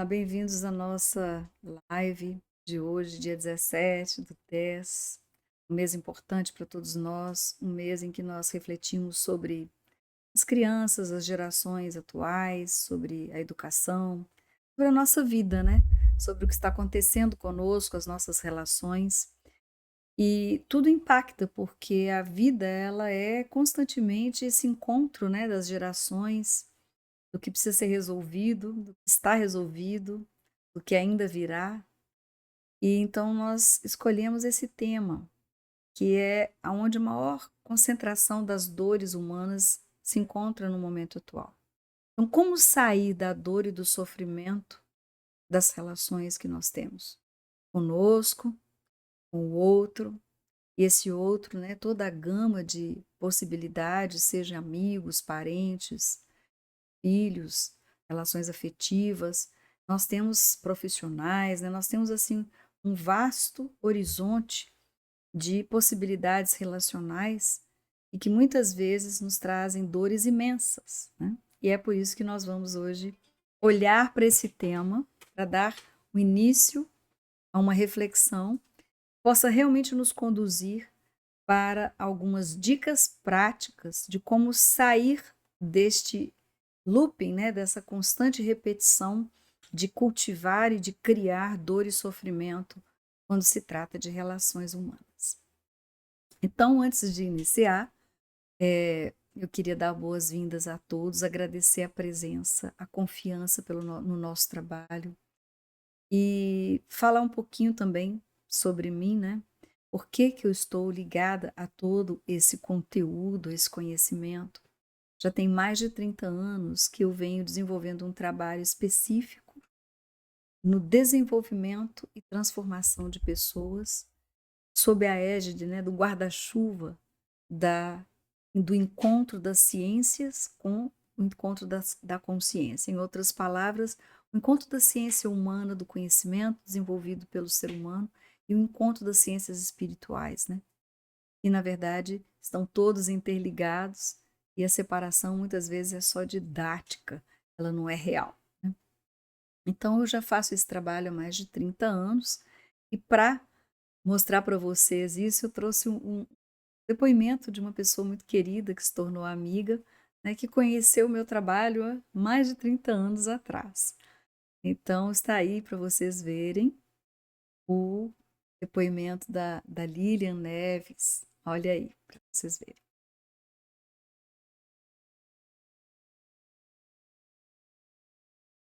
Bem-vindos à nossa live de hoje, dia 17/10, um mês importante para todos nós, um mês em que nós refletimos sobre as crianças, as gerações atuais, sobre a educação, sobre a nossa vida, né? Sobre o que está acontecendo conosco, as nossas relações. E tudo impacta, porque a vida ela é constantemente esse encontro, né, das gerações, do que precisa ser resolvido, do que está resolvido, do que ainda virá. E então nós escolhemos esse tema, que é aonde a maior concentração das dores humanas se encontra no momento atual. Então, como sair da dor e do sofrimento das relações que nós temos conosco, com o outro, e esse outro, né, toda a gama de possibilidades, seja amigos, parentes, filhos, relações afetivas, nós temos profissionais, né, nós temos assim um vasto horizonte de possibilidades relacionais e que muitas vezes nos trazem dores imensas, né? E é por isso que nós vamos hoje olhar para esse tema, para dar o início a uma reflexão que possa realmente nos conduzir para algumas dicas práticas de como sair deste looping, né, dessa constante repetição de cultivar e de criar dor e sofrimento quando se trata de relações humanas. Então, antes de iniciar, eu queria dar boas-vindas a todos, agradecer a presença, a confiança no nosso trabalho e falar um pouquinho também sobre mim, né? Por que que eu estou ligada a todo esse conteúdo, esse conhecimento? Já tem mais de 30 anos que eu venho desenvolvendo um trabalho específico no desenvolvimento e transformação de pessoas, sob a égide, né, do guarda-chuva do encontro das ciências com o encontro da consciência. Em outras palavras, o encontro da ciência humana, do conhecimento desenvolvido pelo ser humano, e o encontro das ciências espirituais, né? E, na verdade, estão todos interligados e a separação muitas vezes é só didática, ela não é real, né? Então, eu já faço esse trabalho há mais de 30 anos e para mostrar para vocês isso, eu trouxe um depoimento de uma pessoa muito querida que se tornou amiga, né, que conheceu o meu trabalho há mais de 30 anos atrás. Então, está aí para vocês verem o depoimento da Lilian Neves. Olha aí, para vocês verem.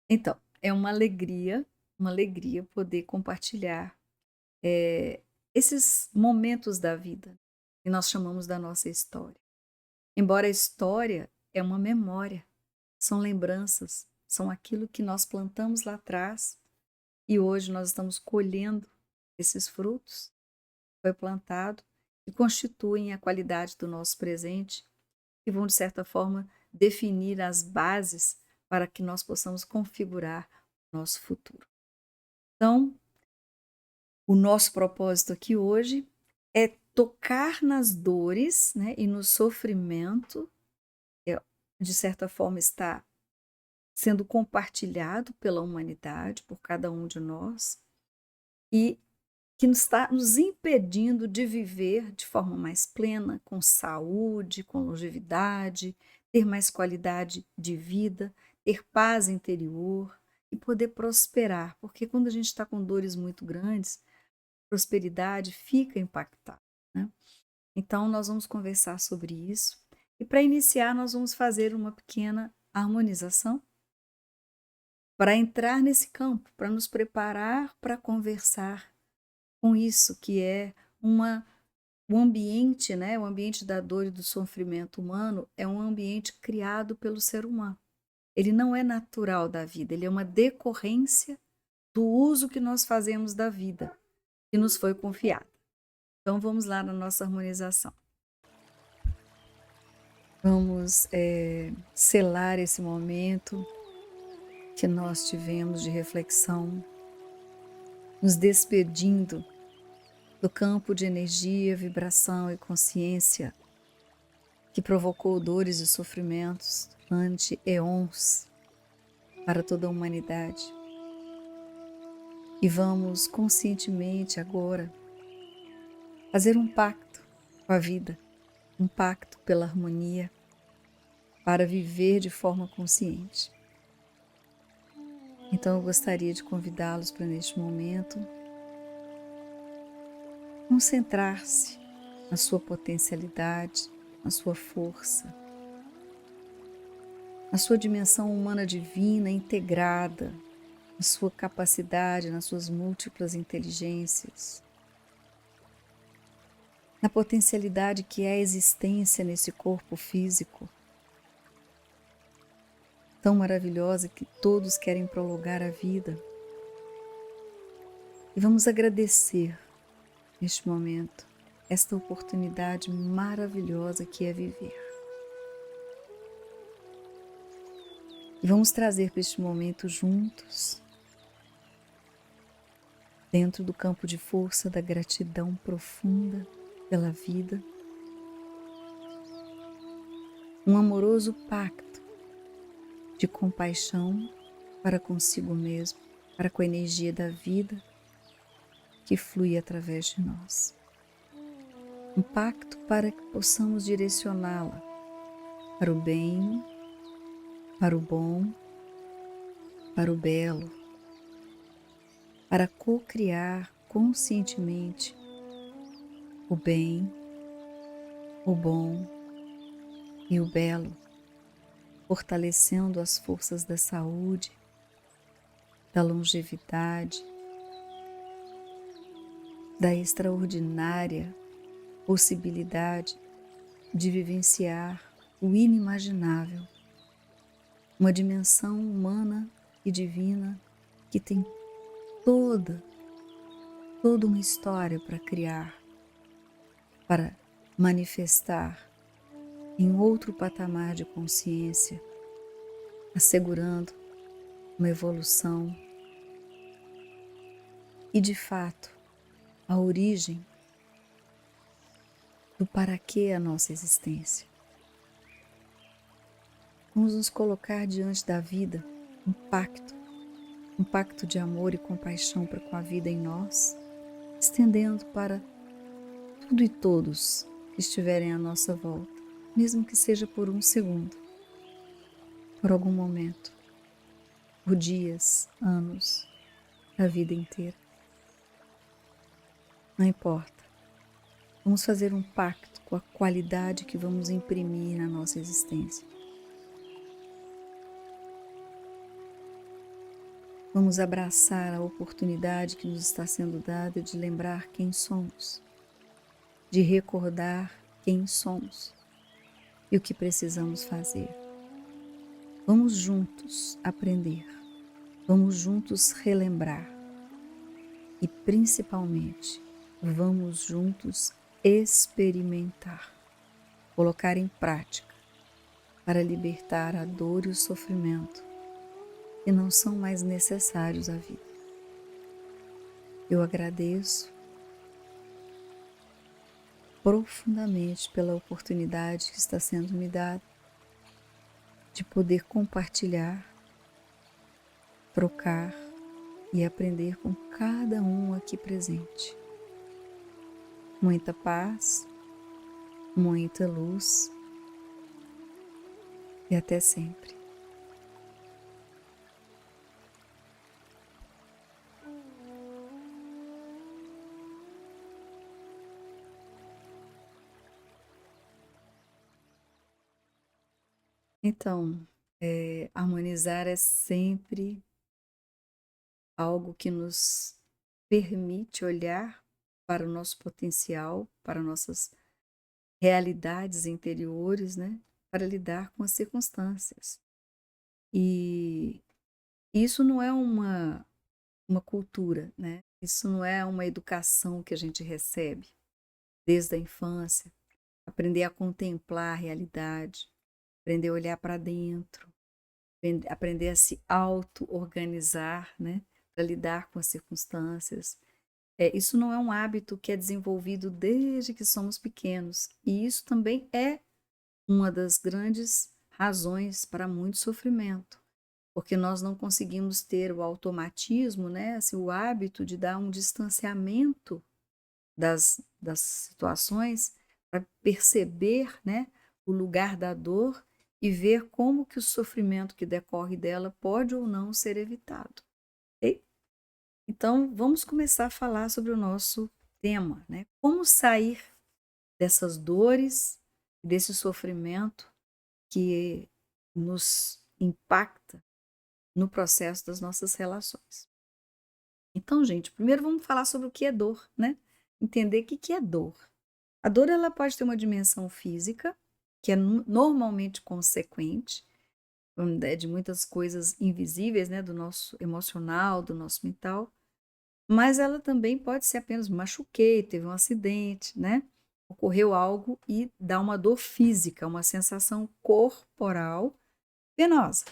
Então, é uma alegria poder compartilhar esses momentos da vida que nós chamamos da nossa história. Embora a história é uma memória, são lembranças, são aquilo que nós plantamos lá atrás e hoje nós estamos colhendo esses frutos, foi plantado e constituem a qualidade do nosso presente e vão, de certa forma, definir as bases para que nós possamos configurar o nosso futuro. Então, o nosso propósito aqui hoje é tocar nas dores, né, e no sofrimento, que de certa forma está sendo compartilhado pela humanidade, por cada um de nós, e que está nos impedindo de viver de forma mais plena, com saúde, com longevidade, ter mais qualidade de vida, ter paz interior e poder prosperar, porque quando a gente está com dores muito grandes, prosperidade fica impactada, né? Então, nós vamos conversar sobre isso. E para iniciar, nós vamos fazer uma pequena harmonização para entrar nesse campo, para nos preparar para conversar com isso que é o ambiente, né? O ambiente da dor e do sofrimento humano é um ambiente criado pelo ser humano. Ele não é natural da vida, ele é uma decorrência do uso que nós fazemos da vida, que nos foi confiada. Então vamos lá na nossa harmonização. Vamos selar esse momento que nós tivemos de reflexão, nos despedindo do campo de energia, vibração e consciência que provocou dores e sofrimentos durante eons para toda a humanidade. E vamos conscientemente agora fazer um pacto com a vida, um pacto pela harmonia, para viver de forma consciente. Então eu gostaria de convidá-los para, neste momento, concentrar-se na sua potencialidade, na sua força, na sua dimensão humana divina integrada, na sua capacidade, nas suas múltiplas inteligências, na potencialidade que é a existência nesse corpo físico, tão maravilhosa que todos querem prolongar a vida. E vamos agradecer, neste momento, esta oportunidade maravilhosa que é viver. E vamos trazer para este momento juntos, dentro do campo de força da gratidão profunda pela vida, um amoroso pacto de compaixão para consigo mesmo, para com a energia da vida que flui através de nós. Um pacto para que possamos direcioná-la para o bem, para o bom, para o belo, para co-criar conscientemente o bem, o bom e o belo, fortalecendo as forças da saúde, da longevidade, da extraordinária possibilidade de vivenciar o inimaginável, uma dimensão humana e divina que tem toda uma história para criar, para manifestar em outro patamar de consciência, assegurando uma evolução e, de fato, a origem do para que a nossa existência. Vamos nos colocar diante da vida um pacto de amor e compaixão para com a vida em nós, estendendo para tudo e todos que estiverem à nossa volta, mesmo que seja por um segundo, por algum momento, por dias, anos, a vida inteira. Não importa. Vamos fazer um pacto com a qualidade que vamos imprimir na nossa existência. Vamos abraçar a oportunidade que nos está sendo dada de lembrar quem somos, de recordar quem somos e o que precisamos fazer. Vamos juntos aprender, vamos juntos relembrar e, principalmente, vamos juntos experimentar, colocar em prática para libertar a dor e o sofrimento que não são mais necessários à vida. Eu agradeço profundamente pela oportunidade que está sendo me dada de poder compartilhar, trocar e aprender com cada um aqui presente. Muita paz, muita luz e até sempre. Então, harmonizar é sempre algo que nos permite olhar para o nosso potencial, para nossas realidades interiores, né? Para lidar com as circunstâncias. E isso não é uma cultura, né? Isso não é uma educação que a gente recebe desde a infância. Aprender a contemplar a realidade, aprender a olhar para dentro, aprender a se auto-organizar, né? Para lidar com as circunstâncias. Isso não é um hábito que é desenvolvido desde que somos pequenos. E isso também é uma das grandes razões para muito sofrimento. porque nós não conseguimos ter o automatismo, né, assim, o hábito de dar um distanciamento das situações para perceber, né, o lugar da dor e ver como que o sofrimento que decorre dela pode ou não ser evitado, ok? Então, vamos começar a falar sobre o nosso tema, né? Como sair dessas dores, desse sofrimento que nos impacta no processo das nossas relações. Então, gente, primeiro vamos falar sobre o que é dor, né? Entender o que é dor. A dor ela pode ter uma dimensão física, que é normalmente consequente de muitas coisas invisíveis, né, do nosso emocional, do nosso mental, mas ela também pode ser apenas machuquei, teve um acidente, né? Ocorreu algo e dá uma dor física, uma sensação corporal penosa.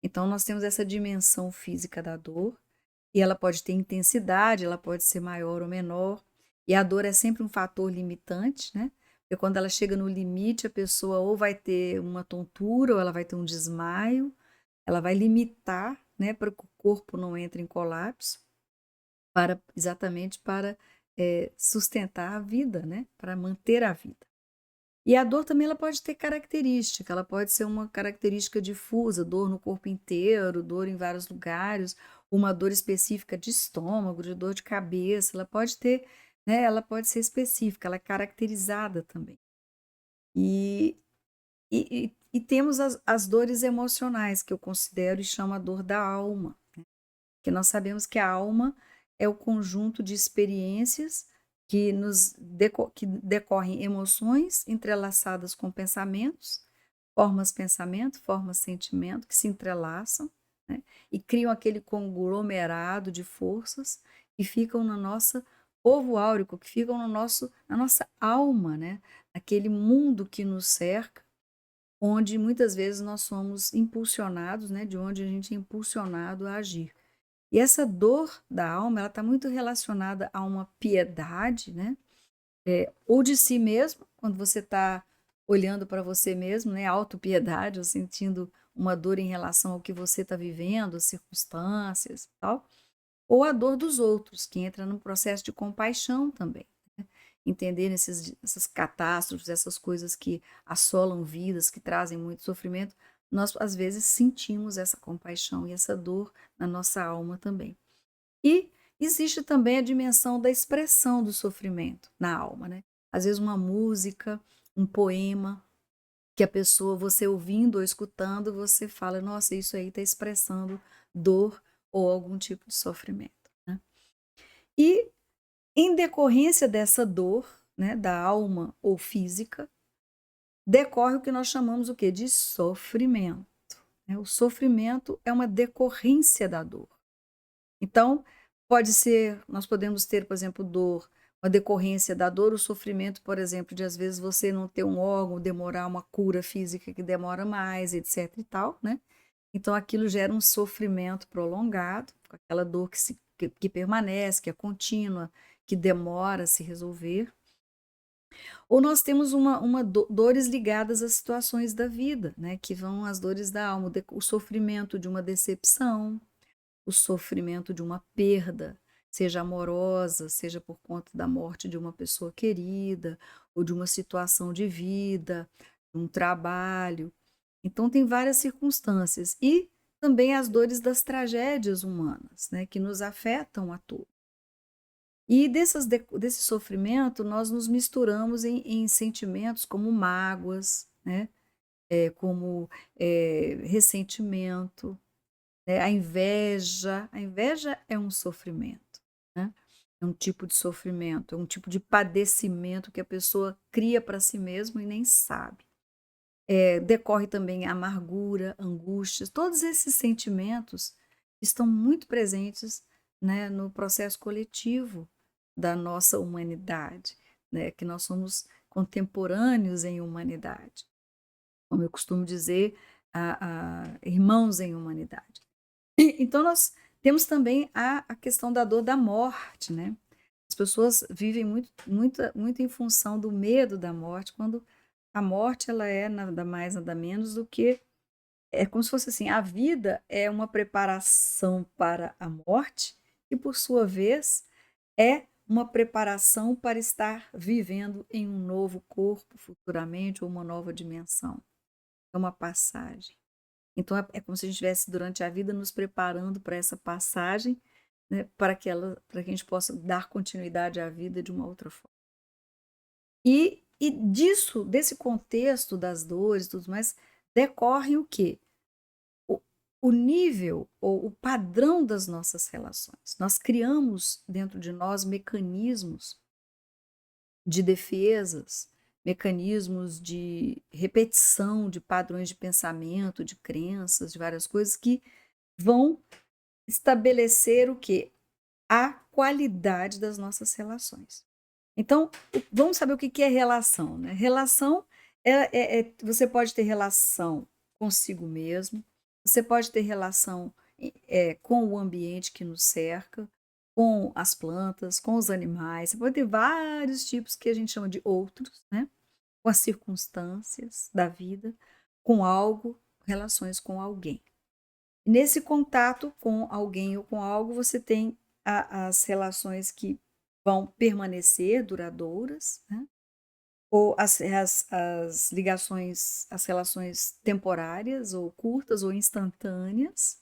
Então, nós temos essa dimensão física da dor, e ela pode ter intensidade, ela pode ser maior ou menor, e a dor é sempre um fator limitante, né? Porque quando ela chega no limite, a pessoa ou vai ter uma tontura, ou ela vai ter um desmaio, ela vai limitar, né, para que o corpo não entre em colapso, exatamente para sustentar a vida, né? Para manter a vida. E a dor também ela pode ter característica, ela pode ser uma característica difusa, dor no corpo inteiro, dor em vários lugares, uma dor específica de estômago, de dor de cabeça, ela pode ter, né, ela pode ser específica, ela é caracterizada também. E, e temos as dores emocionais, que eu considero e chamo a dor da alma, que nós sabemos que a alma é o conjunto de experiências que decorrem emoções entrelaçadas com pensamentos, formas sentimento, que se entrelaçam, né, e criam aquele conglomerado de forças que ficam na nossa ovo áurico, que ficam na nossa alma, né, naquele mundo que nos cerca, onde muitas vezes nós somos impulsionados, né, de onde a gente é impulsionado a agir. E essa dor da alma, ela está muito relacionada a uma piedade, né? Ou de si mesmo, quando você está olhando para você mesmo, né? Autopiedade, ou sentindo uma dor em relação ao que você está vivendo, as circunstâncias e tal. Ou a dor dos outros, que entra num processo de compaixão também. Né? Entender essas catástrofes, essas coisas que assolam vidas, que trazem muito sofrimento, nós às vezes sentimos essa compaixão e essa dor na nossa alma também. E existe também a dimensão da expressão do sofrimento na alma, né? Às vezes uma música, um poema, que a pessoa, você ouvindo ou escutando, você fala, nossa, isso aí está expressando dor ou algum tipo de sofrimento, né? E em decorrência dessa dor, né, da alma ou física, decorre o que nós chamamos o quê? De sofrimento, né? O sofrimento é uma decorrência da dor. Então, pode ser, nós podemos ter, por exemplo, dor, uma decorrência da dor, o sofrimento, por exemplo, de às vezes você não ter um órgão, demorar uma cura física que demora mais, etc e tal, né? Então, aquilo gera um sofrimento prolongado, com aquela dor que permanece, que é contínua, que demora a se resolver. Ou nós temos dores ligadas às situações da vida, né? Que vão as dores da alma, o sofrimento de uma decepção, o sofrimento de uma perda, seja amorosa, seja por conta da morte de uma pessoa querida, ou de uma situação de vida, um trabalho. Então, tem várias circunstâncias. E também as dores das tragédias humanas, né, que nos afetam a todos. E desse sofrimento, nós nos misturamos em sentimentos como mágoas, né, como ressentimento, né? A inveja é um sofrimento, né? É um tipo de sofrimento, é um tipo de padecimento que a pessoa cria para si mesma e nem sabe. Decorre também a amargura, angústias, todos esses sentimentos estão muito presentes, né, no processo coletivo da nossa humanidade, né, que nós somos contemporâneos em humanidade, como eu costumo dizer, irmãos em humanidade. Então, nós temos também a questão da dor da morte, né? As pessoas vivem muito em função do medo da morte, quando a morte ela é nada mais, nada menos do que é como se fosse assim, a vida é uma preparação para a morte e, por sua vez, é uma preparação para estar vivendo em um novo corpo futuramente ou uma nova dimensão. É uma passagem. Então é como se a gente estivesse durante a vida nos preparando para essa passagem, né, para que a gente possa dar continuidade à vida de uma outra forma. E disso, desse contexto das dores e tudo mais, decorre o quê? O, o nível ou o padrão das nossas relações. Nós criamos dentro de nós mecanismos de defesas, mecanismos de repetição de padrões de pensamento, de crenças, de várias coisas que vão estabelecer o quê? A qualidade das nossas relações. Então, vamos saber o que é relação, né? Relação você pode ter relação consigo mesmo, você pode ter relação com o ambiente que nos cerca, com as plantas, com os animais, você pode ter vários tipos que a gente chama de outros, né? Com as circunstâncias da vida, com algo, relações com alguém. Nesse contato com alguém ou com algo, você tem as relações que vão permanecer duradouras, né? Ou as ligações, as relações temporárias ou curtas ou instantâneas.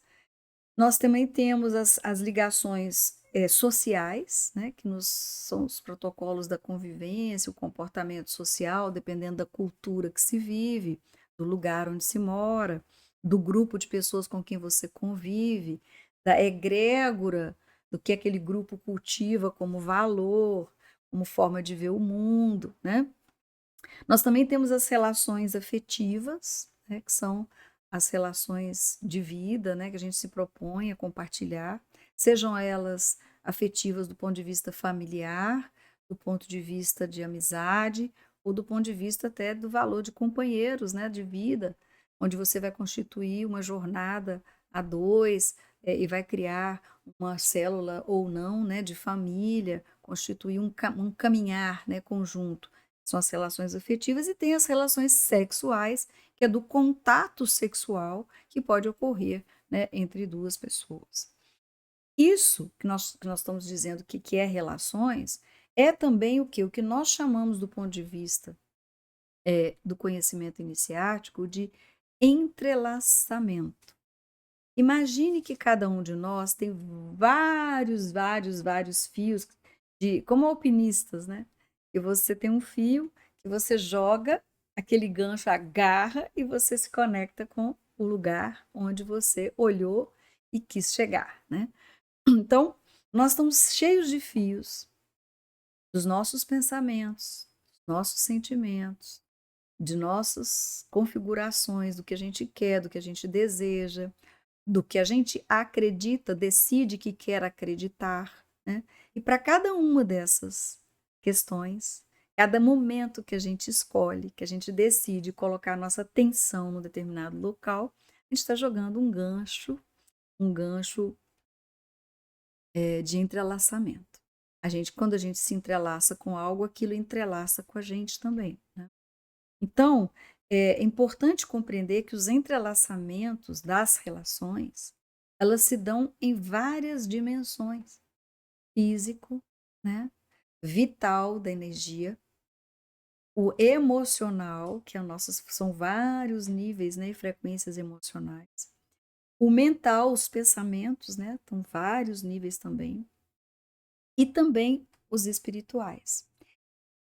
Nós também temos as ligações sociais, né? Que são os protocolos da convivência, o comportamento social, dependendo da cultura que se vive, do lugar onde se mora, do grupo de pessoas com quem você convive, da egrégora, do que aquele grupo cultiva como valor, como forma de ver o mundo, né? Nós também temos as relações afetivas, né, que são as relações de vida, né, que a gente se propõe a compartilhar, sejam elas afetivas do ponto de vista familiar, do ponto de vista de amizade, ou do ponto de vista até do valor de companheiros, né, de vida, onde você vai constituir uma jornada a dois, e vai criar uma célula ou não, né, de família, constituir um caminhar, né, conjunto. São as relações afetivas e tem as relações sexuais, que é do contato sexual que pode ocorrer, né, entre duas pessoas. Isso que nós estamos dizendo que é relações, é também o que? O que nós chamamos do ponto de vista do conhecimento iniciático de entrelaçamento. Imagine que cada um de nós tem vários fios, como alpinistas, né? E você tem um fio que você joga, aquele gancho agarra e você se conecta com o lugar onde você olhou e quis chegar, né? Então, nós estamos cheios de fios dos nossos pensamentos, dos nossos sentimentos, de nossas configurações, do que a gente quer, do que a gente deseja, do que a gente acredita, decide que quer acreditar, né? E para cada uma dessas questões, cada momento que a gente escolhe, que a gente decide colocar a nossa atenção num determinado local, a gente está jogando um gancho de entrelaçamento. Quando a gente se entrelaça com algo, aquilo entrelaça com a gente também, né? Então, é importante compreender que os entrelaçamentos das relações, elas se dão em várias dimensões. Físico, né? Vital da energia, o emocional, que são vários níveis, né, e frequências emocionais. O mental, os pensamentos, né, estão vários níveis também. E também os espirituais.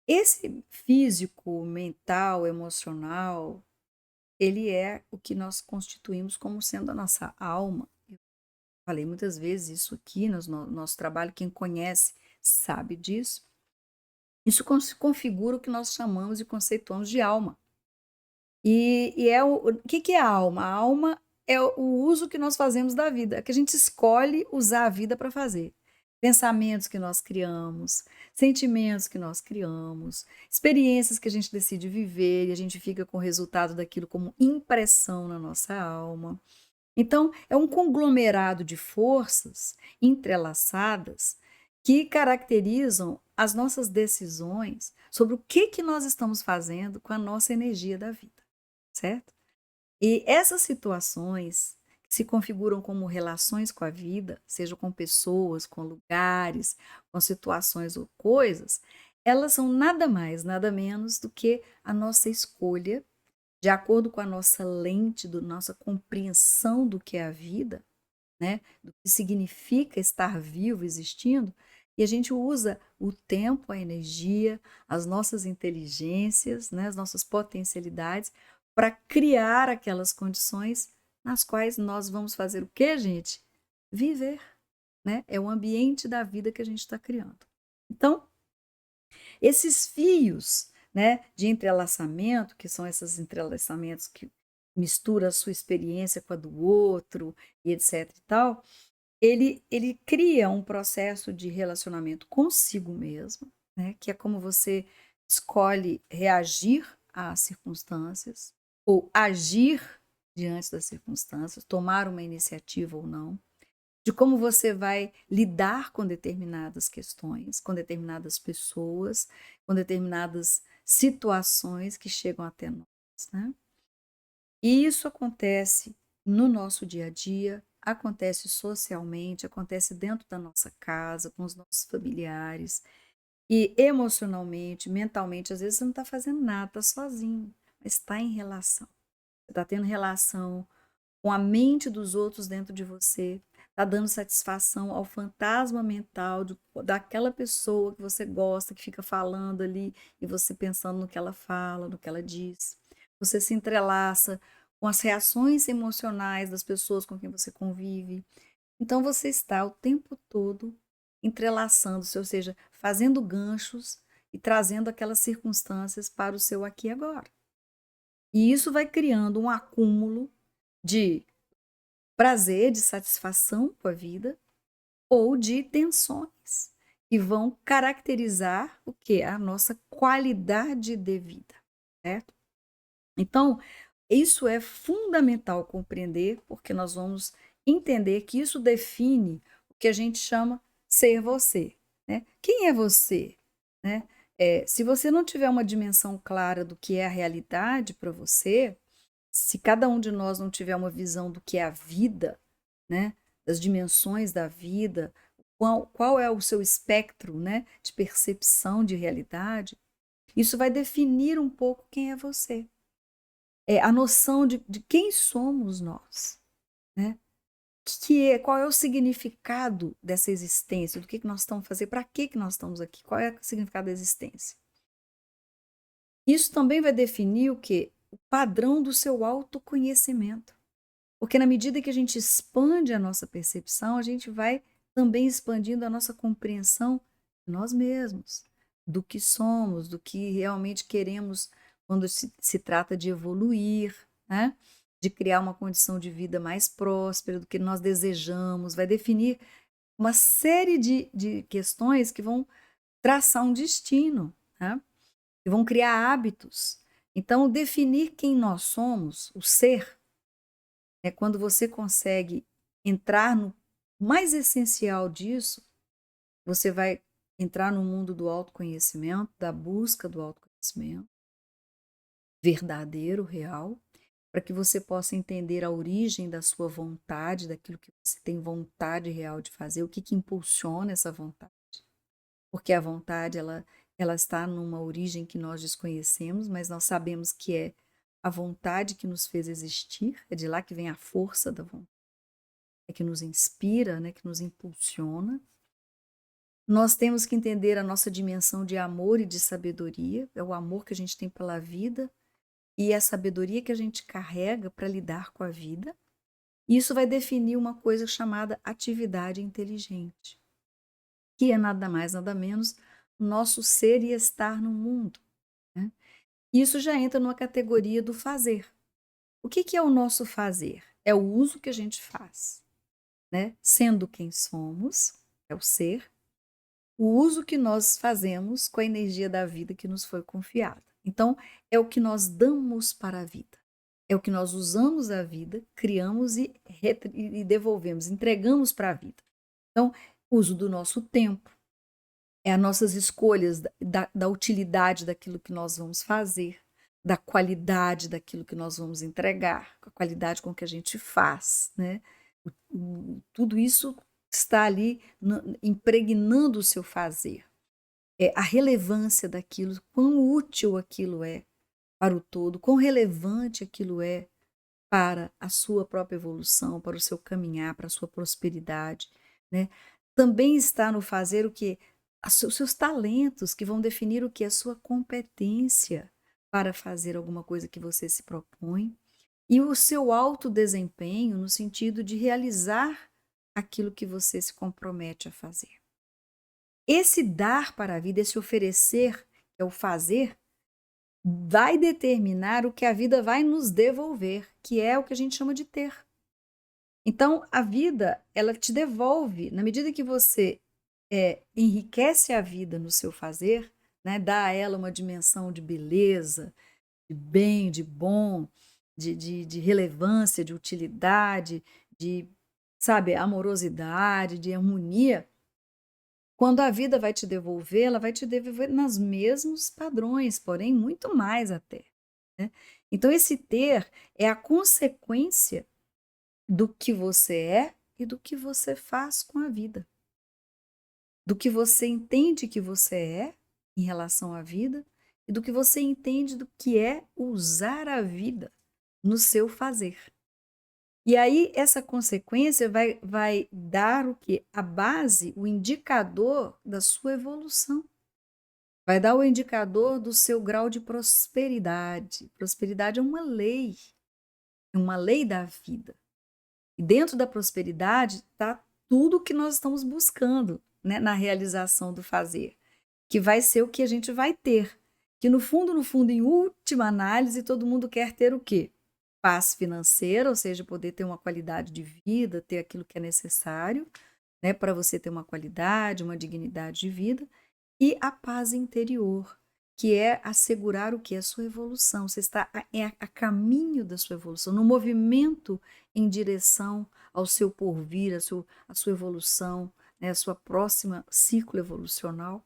Esse físico, mental, emocional, ele é o que nós constituímos como sendo a nossa alma. Eu falei muitas vezes isso aqui no nosso trabalho, quem conhece sabe disso. Isso configura o que nós chamamos e conceituamos de alma. E é o que é a alma? A alma é o uso que nós fazemos da vida, que a gente escolhe usar a vida para fazer. Pensamentos que nós criamos, sentimentos que nós criamos, experiências que a gente decide viver e a gente fica com o resultado daquilo como impressão na nossa alma. Então, é um conglomerado de forças entrelaçadas que caracterizam as nossas decisões sobre o que nós estamos fazendo com a nossa energia da vida, certo? E essas situações que se configuram como relações com a vida, seja com pessoas, com lugares, com situações ou coisas, elas são nada mais, nada menos do que a nossa escolha, de acordo com a nossa lente, da nossa compreensão do que é a vida, né, do que significa estar vivo, existindo, e a gente usa o tempo, a energia, as nossas inteligências, né, as nossas potencialidades para criar aquelas condições nas quais nós vamos fazer o quê, gente? Viver, né? É o ambiente da vida que a gente está criando. Então, esses fios, né, de entrelaçamento, que são esses entrelaçamentos que mistura a sua experiência com a do outro e etc e tal, ele cria um processo de relacionamento consigo mesmo, né, que é como você escolhe reagir às circunstâncias ou agir diante das circunstâncias, tomar uma iniciativa ou não, de como você vai lidar com determinadas questões, com determinadas pessoas, com determinadas situações que chegam até nós, né? E isso acontece no nosso dia a dia, acontece socialmente, acontece dentro da nossa casa, com os nossos familiares. E emocionalmente, mentalmente, às vezes você não está fazendo nada, está sozinho, mas está em relação. Você está tendo relação com a mente dos outros dentro de você, está dando satisfação ao fantasma mental daquela pessoa que você gosta, que fica falando ali, e você pensando no que ela fala, no que ela diz. Você se entrelaça com as reações emocionais das pessoas com quem você convive. Então você está o tempo todo entrelaçando-se, ou seja, fazendo ganchos e trazendo aquelas circunstâncias para o seu aqui e agora. E isso vai criando um acúmulo de prazer, de satisfação com a vida ou de tensões que vão caracterizar o que? A nossa qualidade de vida, certo? Então, isso é fundamental compreender, porque nós vamos entender que isso define o que a gente chama ser você, né? Quem é você, né? Se você não tiver uma dimensão clara do que é a realidade para você, se cada um de nós não tiver uma visão do que é a vida, né, das dimensões da vida, qual é o seu espectro, né, de percepção de realidade, isso vai definir um pouco quem é você. É a noção de quem somos nós, né? Qual é o significado dessa existência, do que nós estamos fazendo, para que nós estamos aqui, qual é o significado da existência. Isso também vai definir o que? O padrão do seu autoconhecimento. Porque na medida que a gente expande a nossa percepção, a gente vai também expandindo a nossa compreensão de nós mesmos, do que somos, do que realmente queremos quando se trata de evoluir, né? De criar uma condição de vida mais próspera, do que nós desejamos, vai definir uma série de questões que vão traçar um destino, né? E vão criar hábitos. Então, definir quem nós somos, o ser, é quando você consegue entrar no mais essencial disso, você vai entrar no mundo do autoconhecimento, da busca do autoconhecimento verdadeiro, real, para que você possa entender a origem da sua vontade, daquilo que você tem vontade real de fazer, o que que impulsiona essa vontade. Porque a vontade, ela está numa origem que nós desconhecemos, mas nós sabemos que é a vontade que nos fez existir, é de lá que vem a força da vontade. É que nos inspira, né, que nos impulsiona. Nós temos que entender a nossa dimensão de amor e de sabedoria, é o amor que a gente tem pela vida e a sabedoria que a gente carrega para lidar com a vida. E isso vai definir uma coisa chamada atividade inteligente, que é nada mais, nada menos nosso ser e estar no mundo, né? Isso já entra numa categoria do fazer. O que é o nosso fazer? É o uso que a gente faz, né? Sendo quem somos, é o ser, o uso que nós fazemos com a energia da vida que nos foi confiada. Então, é o que nós damos para a vida. É o que nós usamos a vida, criamos e devolvemos, entregamos para a vida. Então, uso do nosso tempo, é as nossas escolhas da utilidade daquilo que nós vamos fazer. da qualidade daquilo que nós vamos entregar, com a qualidade com que a gente faz, né? Tudo isso está ali impregnando o seu fazer. A relevância daquilo, quão útil aquilo é para o todo, quão relevante aquilo é para a sua própria evolução, para o seu caminhar, para a sua prosperidade, né? Também está no fazer o que? Os seus talentos, que vão definir o que? A sua competência para fazer alguma coisa que você se propõe, e o seu alto desempenho no sentido de realizar aquilo que você se compromete a fazer. Esse dar para a vida, esse oferecer, que é o fazer, vai determinar o que a vida vai nos devolver, que é o que a gente chama de ter. Então, a vida, ela te devolve, na medida que você enriquece a vida no seu fazer, né, dá a ela uma dimensão de beleza, de bem, de bom, de relevância, de utilidade, de, sabe, amorosidade, de harmonia. Quando a vida vai te devolver, ela vai te devolver nos mesmos padrões, porém muito mais até, né? Então esse ter é a consequência do que você é e do que você faz com a vida. Do que você entende que você é em relação à vida e do que você entende do que é usar a vida no seu fazer. E aí essa consequência vai dar o quê? A base, o indicador da sua evolução. Vai dar o indicador do seu grau de prosperidade. Prosperidade é uma lei da vida. E dentro da prosperidade está tudo o que nós estamos buscando, né, na realização do fazer, que vai ser o que a gente vai ter. Que no fundo, em última análise, todo mundo quer ter o quê? Paz financeira, ou seja, poder ter uma qualidade de vida, ter aquilo que é necessário, né, para você ter uma qualidade, uma dignidade de vida, e a paz interior, que é assegurar o que? A sua evolução. Você está a caminho da sua evolução, no movimento em direção ao seu porvir, a sua evolução, né, a sua próxima ciclo evolucional,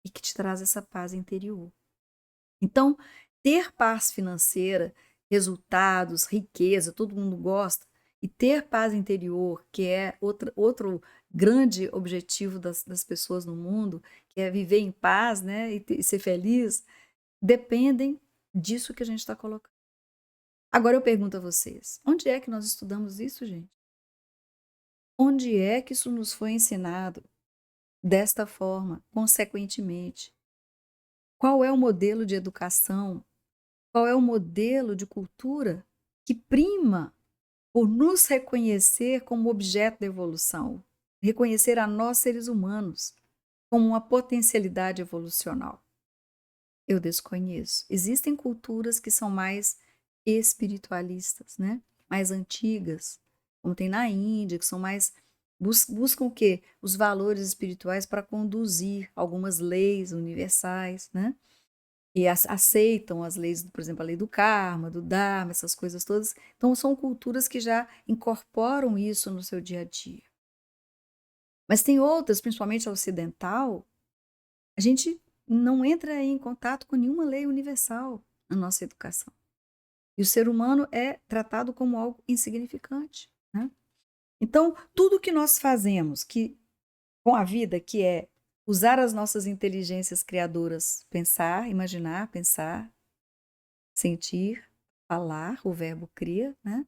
e que te traz essa paz interior. Então, ter paz financeira, resultados, riqueza, todo mundo gosta, e ter paz interior, que é outro grande objetivo das pessoas no mundo, que é viver em paz, né, e ser feliz, dependem disso que a gente está colocando. Agora eu pergunto a vocês, onde é que nós estudamos isso, gente? Onde é que isso nos foi ensinado desta forma, consequentemente? Qual é o modelo de educação? Qual é o modelo de cultura que prima por nos reconhecer como objeto da evolução, reconhecer a nós, seres humanos, como uma potencialidade evolucional? Eu desconheço. Existem culturas que são mais espiritualistas, né? Mais antigas, como tem na Índia, que são mais buscam o quê? Os valores espirituais para conduzir algumas leis universais, né? E aceitam as leis, por exemplo, a lei do karma, do dharma, essas coisas todas. Então, são culturas que já incorporam isso no seu dia a dia. Mas tem outras, principalmente a ocidental, a gente não entra em contato com nenhuma lei universal na nossa educação. E o ser humano é tratado como algo insignificante, né? Então, tudo que nós fazemos com a vida, que é usar as nossas inteligências criadoras, pensar, sentir, falar, o verbo cria, né?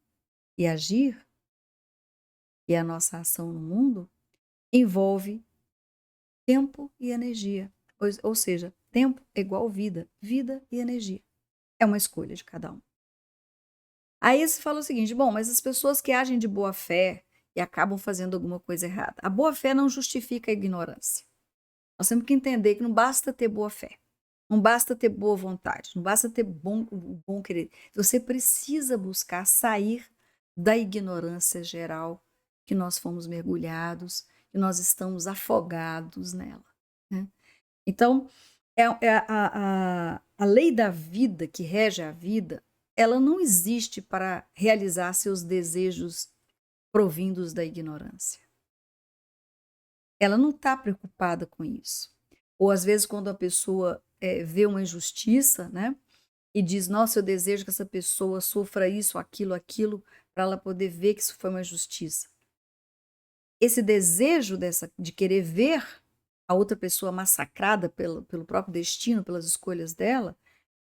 E agir, e a nossa ação no mundo, envolve tempo e energia. Ou seja, tempo é igual vida, vida e energia. É uma escolha de cada um. Aí você fala o seguinte, bom, mas as pessoas que agem de boa fé e acabam fazendo alguma coisa errada, a boa fé não justifica a ignorância. Nós temos que entender que não basta ter boa fé, não basta ter boa vontade, não basta ter bom querer. Você precisa buscar sair da ignorância geral que nós fomos mergulhados, que nós estamos afogados nela, né? Então, a lei da vida que rege a vida, ela não existe para realizar seus desejos provindos da ignorância. Ela não está preocupada com isso. Ou às vezes quando a pessoa vê uma injustiça, né? e diz, nossa, eu desejo que essa pessoa sofra isso, aquilo, para ela poder ver que isso foi uma justiça. Esse desejo de querer ver a outra pessoa massacrada pelo próprio destino, pelas escolhas dela,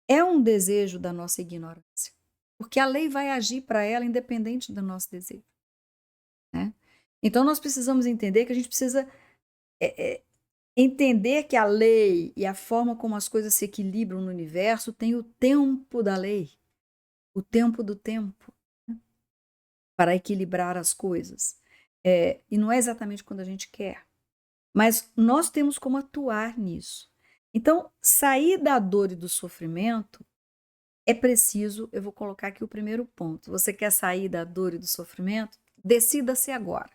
é um desejo da nossa ignorância. Porque a lei vai agir para ela independente do nosso desejo. Né? Então, nós precisamos entender que a gente precisa entender que a lei e a forma como as coisas se equilibram no universo tem o tempo da lei, o tempo do tempo, né? Para equilibrar as coisas. E não é exatamente quando a gente quer, mas nós temos como atuar nisso. Então, sair da dor e do sofrimento é preciso, eu vou colocar aqui o primeiro ponto. Você quer sair da dor e do sofrimento? Decida-se agora.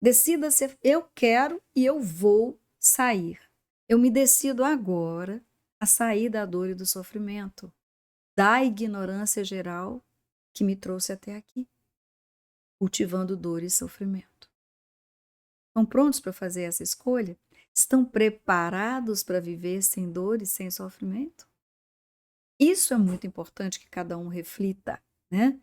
Decida-se, eu quero e eu vou sair. Eu me decido agora a sair da dor e do sofrimento, da ignorância geral que me trouxe até aqui, cultivando dor e sofrimento. Estão prontos para fazer essa escolha? Estão preparados para viver sem dor e sem sofrimento? Isso é muito importante que cada um reflita, né?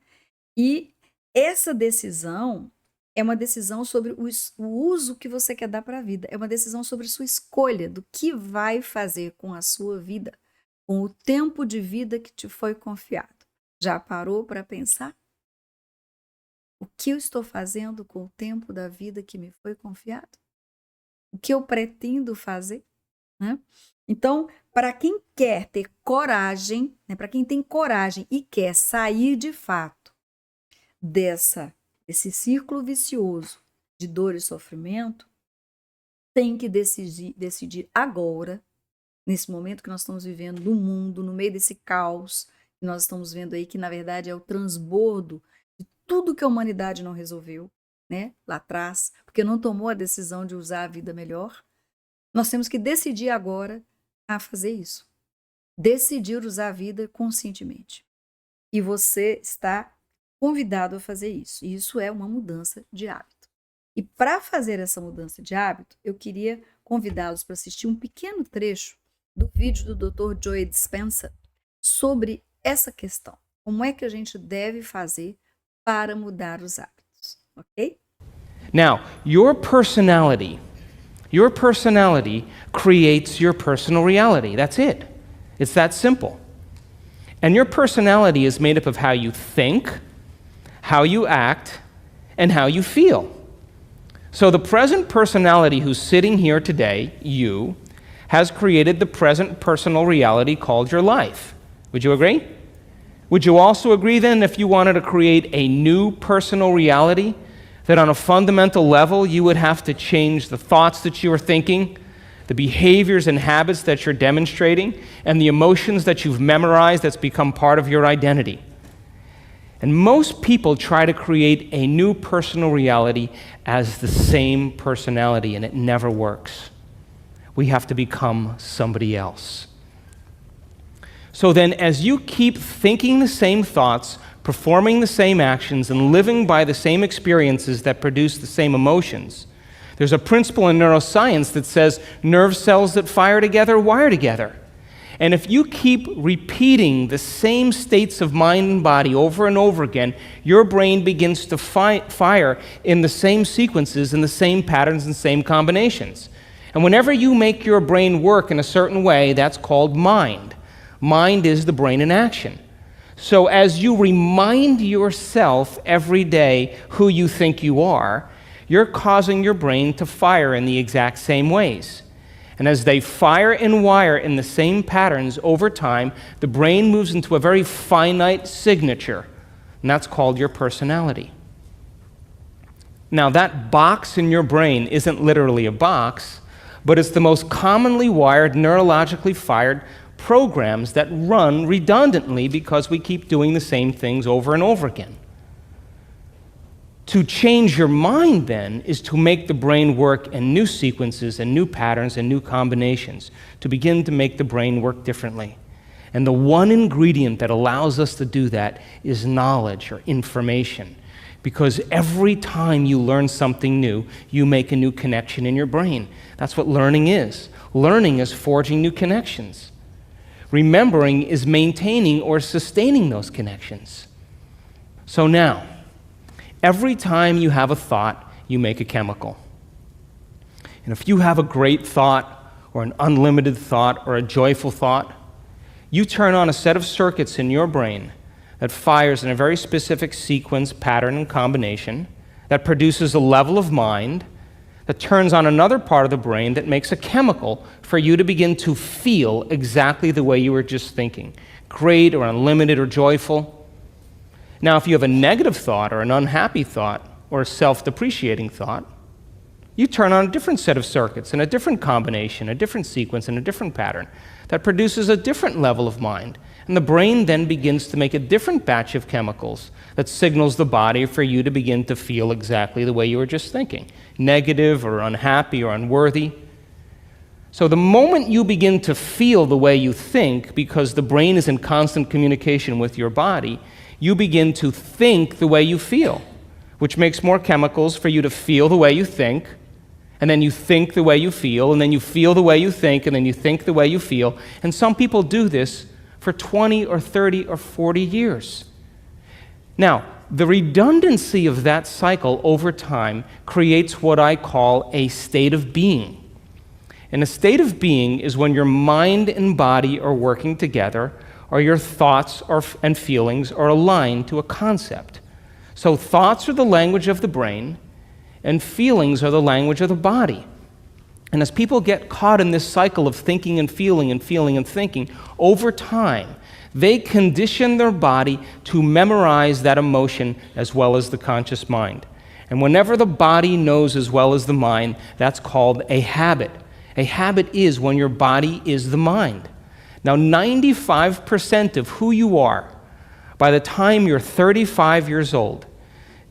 E essa decisão é uma decisão sobre o uso que você quer dar para a vida. É uma decisão sobre sua escolha, do que vai fazer com a sua vida, com o tempo de vida que te foi confiado. Já parou para pensar? O que eu estou fazendo com o tempo da vida que me foi confiado? O que eu pretendo fazer? Né? Então, para quem quer ter coragem, né, para quem tem coragem e quer sair de fato desse círculo vicioso de dor e sofrimento, tem que decidir agora, nesse momento que nós estamos vivendo no mundo, no meio desse caos, que nós estamos vendo aí que, na verdade, é o transbordo de tudo que a humanidade não resolveu, né, lá atrás, porque não tomou a decisão de usar a vida melhor. Nós temos que decidir agora a fazer isso. Decidir usar a vida conscientemente. E você está convidado a fazer isso. E isso é uma mudança de hábito. E para fazer essa mudança de hábito, eu queria convidá-los para assistir um pequeno trecho do vídeo do Dr. Joe Dispenza sobre essa questão. Como é que a gente deve fazer para mudar os hábitos, ok? Now, your personality creates your personal reality. That's it. It's that simple. And your personality is made up of how you think, how you act, and how you feel. So the present personality who's sitting here today, you, has created the present personal reality called your life. Would you agree? Would you also agree then if you wanted to create a new personal reality, that on a fundamental level you would have to change the thoughts that you are thinking, the behaviors and habits that you're demonstrating, and the emotions that you've memorized that's become part of your identity? And most people try to create a new personal reality as the same personality, and it never works. We have to become somebody else. So then, as you keep thinking the same thoughts, performing the same actions, and living by the same experiences that produce the same emotions, there's a principle in neuroscience that says nerve cells that fire together wire together. And if you keep repeating the same states of mind and body over and over again, your brain begins to fire in the same sequences, in the same patterns and same combinations. And whenever you make your brain work in a certain way, that's called mind. Mind is the brain in action. So as you remind yourself every day who you think you are, you're causing your brain to fire in the exact same ways. And as they fire and wire in the same patterns over time, the brain moves into a very finite signature, and that's called your personality. Now, that box in your brain isn't literally a box, but it's the most commonly wired, neurologically fired programs that run redundantly because we keep doing the same things over and over again. To change your mind, then, is to make the brain work in new sequences and new patterns and new combinations, to begin to make the brain work differently. And the one ingredient that allows us to do that is knowledge or information. Because every time you learn something new, you make a new connection in your brain. That's what learning is. Learning is forging new connections. Remembering is maintaining or sustaining those connections. So now, every time you have a thought, you make a chemical. And if you have a great thought, or an unlimited thought, or a joyful thought, you turn on a set of circuits in your brain that fires in a very specific sequence, pattern, and combination that produces a level of mind that turns on another part of the brain that makes a chemical for you to begin to feel exactly the way you were just thinking, great or unlimited or joyful. Now, if you have a negative thought or an unhappy thought or a self-depreciating thought, you turn on a different set of circuits and a different combination, a different sequence, and a different pattern that produces a different level of mind. And the brain then begins to make a different batch of chemicals that signals the body for you to begin to feel exactly the way you were just thinking, negative or unhappy or unworthy. So the moment you begin to feel the way you think, because the brain is in constant communication with your body, you begin to think the way you feel, which makes more chemicals for you to feel the way you think, and then you think the way you feel, and then you feel the way you think, and then you think the way you feel. And some people do this for 20 or 30 or 40 years. Now, the redundancy of that cycle over time creates what I call a state of being. And a state of being is when your mind and body are working together, or your thoughts and feelings are aligned to a concept. So thoughts are the language of the brain, and feelings are the language of the body. And as people get caught in this cycle of thinking and feeling and feeling and thinking, over time, they condition their body to memorize that emotion as well as the conscious mind. And whenever the body knows as well as the mind, that's called a habit. A habit is when your body is the mind. Now, 95% of who you are by the time you're 35 years old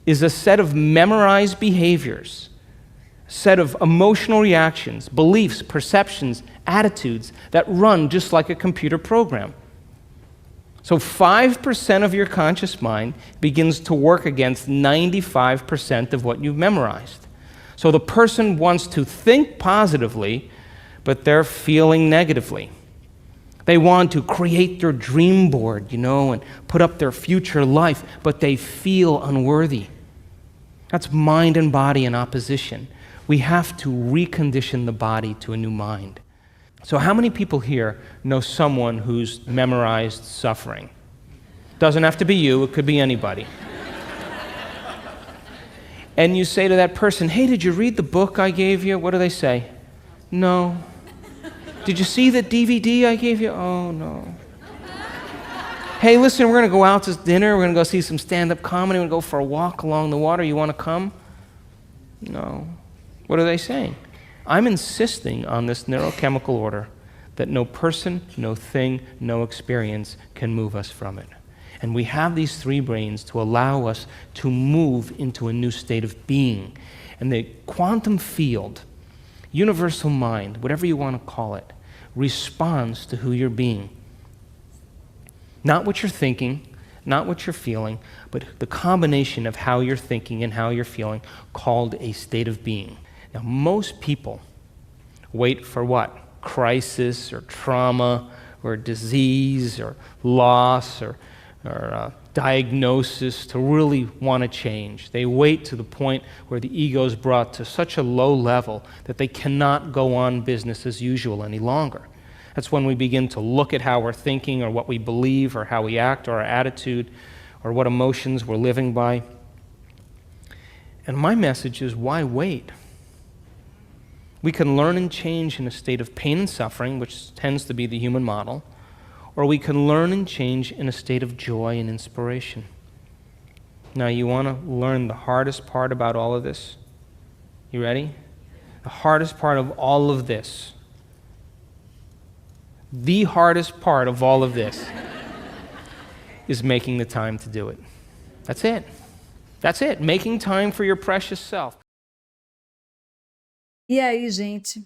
is a set of memorized behaviors, a set of emotional reactions, beliefs, perceptions, attitudes that run just like a computer program. So 5% of your conscious mind begins to work against 95% of what you've memorized. So the person wants to think positively, but they're feeling negatively. They want to create their dream board, and put up their future life, but they feel unworthy. That's mind and body in opposition. We have to recondition the body to a new mind. So how many people here know someone who's memorized suffering? Doesn't have to be you, it could be anybody. And you say to that person, hey, did you read the book I gave you? What do they say? No. Did you see the DVD I gave you? Oh, no. Hey, listen, we're going to go out to dinner. We're going to go see some stand-up comedy. We're going to go for a walk along the water. You want to come? No. What are they saying? I'm insisting on this neurochemical order that no person, no thing, no experience can move us from it. And we have these three brains to allow us to move into a new state of being. And the quantum field, universal mind, whatever you want to call it, responds to who you're being. Not what you're thinking, not what you're feeling, but the combination of how you're thinking and how you're feeling, called a state of being. Now, most people wait for what? Crisis or trauma or disease or loss or diagnosis to really want to change. They wait to the point where the ego is brought to such a low level that they cannot go on business as usual any longer. That's when we begin to look at how we're thinking or what we believe or how we act or our attitude or what emotions we're living by. And my message is, why wait? We can learn and change in a state of pain and suffering, which tends to be the human model, or we can learn and change in a state of joy and inspiration. Now, you want to learn the hardest part about all of this? You ready? The hardest part of all of this. The hardest part of all of this is making the time to do it. That's it. That's it. Making time for your precious self. E aí, gente,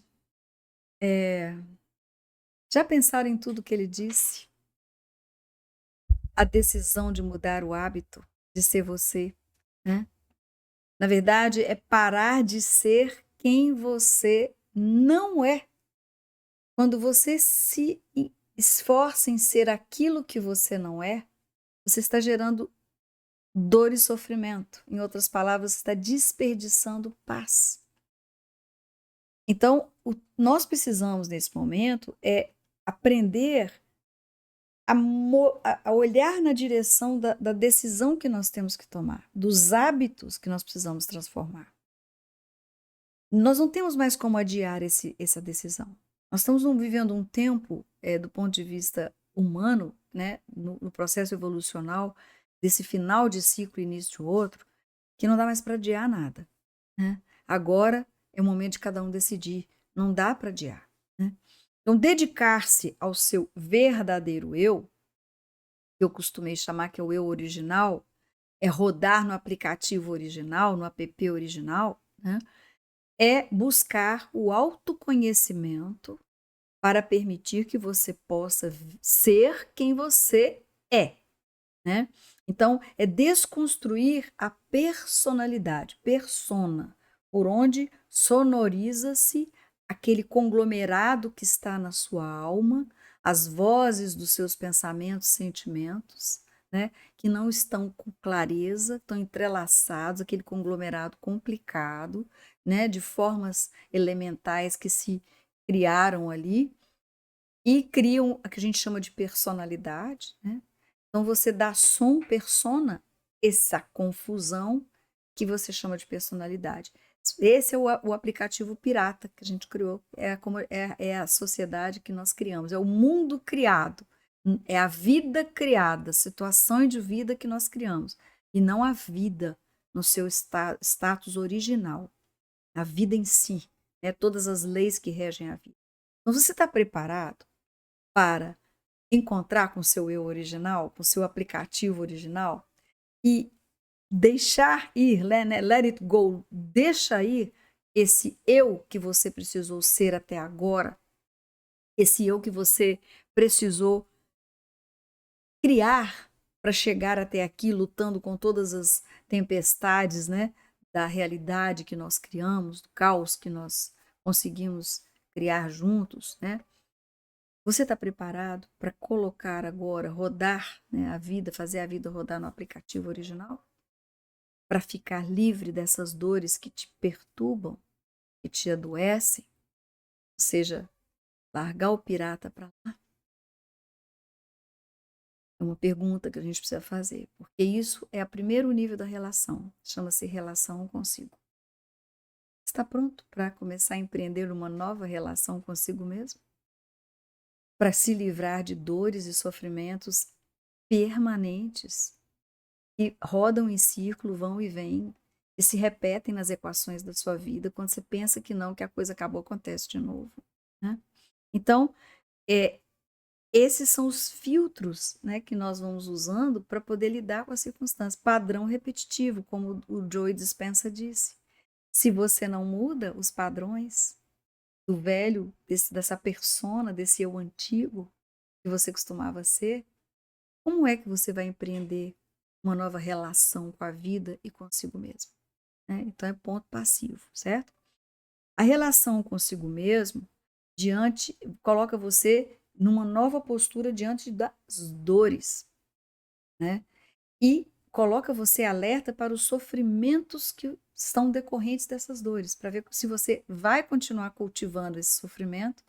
já pensaram em tudo que ele disse? A decisão de mudar o hábito de ser você, né? Na verdade, é parar de ser quem você não é. Quando você se esforça em ser aquilo que você não é, você está gerando dor e sofrimento. Em outras palavras, você está desperdiçando paz. Então, nós precisamos, nesse momento, aprender a olhar na direção da decisão que nós temos que tomar, dos hábitos que nós precisamos transformar. Nós não temos mais como adiar essa decisão. Nós estamos vivendo um tempo, do ponto de vista humano, né, no processo evolucional, desse final de ciclo e início de outro, que não dá mais para adiar nada. Né? Agora é o momento de cada um decidir, não dá para adiar. Né? Então, dedicar-se ao seu verdadeiro eu, que eu costumei chamar que é o eu original, é rodar no aplicativo original, no app original, né? É buscar o autoconhecimento para permitir que você possa ser quem você é, né? Então, é desconstruir a personalidade, persona, por onde sonoriza-se aquele conglomerado que está na sua alma, as vozes dos seus pensamentos, sentimentos, né, que não estão com clareza, estão entrelaçados, aquele conglomerado complicado, né, de formas elementais que se criaram ali e criam o que a gente chama de personalidade, né? Então você dá som, persona, essa confusão que você chama de personalidade. Esse é o aplicativo pirata que a gente criou, é a sociedade que nós criamos, é o mundo criado, é a vida criada, situação de vida que nós criamos, e não a vida no seu status original, a vida em si, né? Todas as leis que regem a vida. Então você está preparado para encontrar com o seu eu original, com o seu aplicativo original e deixar ir, né? Let it go, deixa ir esse eu que você precisou ser até agora, esse eu que você precisou criar para chegar até aqui, lutando com todas as tempestades, né, da realidade que nós criamos, do caos que nós conseguimos criar juntos, né? Você está preparado para colocar agora, rodar, né, a vida, fazer a vida rodar no aplicativo original? Para ficar livre dessas dores que te perturbam, que te adoecem? Ou seja, largar o pirata para lá? É uma pergunta que a gente precisa fazer, porque isso é o primeiro nível da relação, chama-se relação consigo. Está pronto para começar a empreender uma nova relação consigo mesmo? Para se livrar de dores e sofrimentos permanentes que rodam em círculo, vão e vêm, e se repetem nas equações da sua vida. Quando você pensa que não, que a coisa acabou, acontece de novo. Né? Então, esses são os filtros, né, que nós vamos usando para poder lidar com as circunstâncias. Padrão repetitivo, como o Joe Dispenza disse. Se você não muda os padrões do velho, dessa persona, desse eu antigo que você costumava ser, como é que você vai empreender uma nova relação com a vida e consigo mesmo? Né? Então é ponto passivo, certo? A relação consigo mesmo coloca você numa nova postura diante das dores, né? E coloca você alerta para os sofrimentos que são decorrentes dessas dores, para ver se você vai continuar cultivando esse sofrimento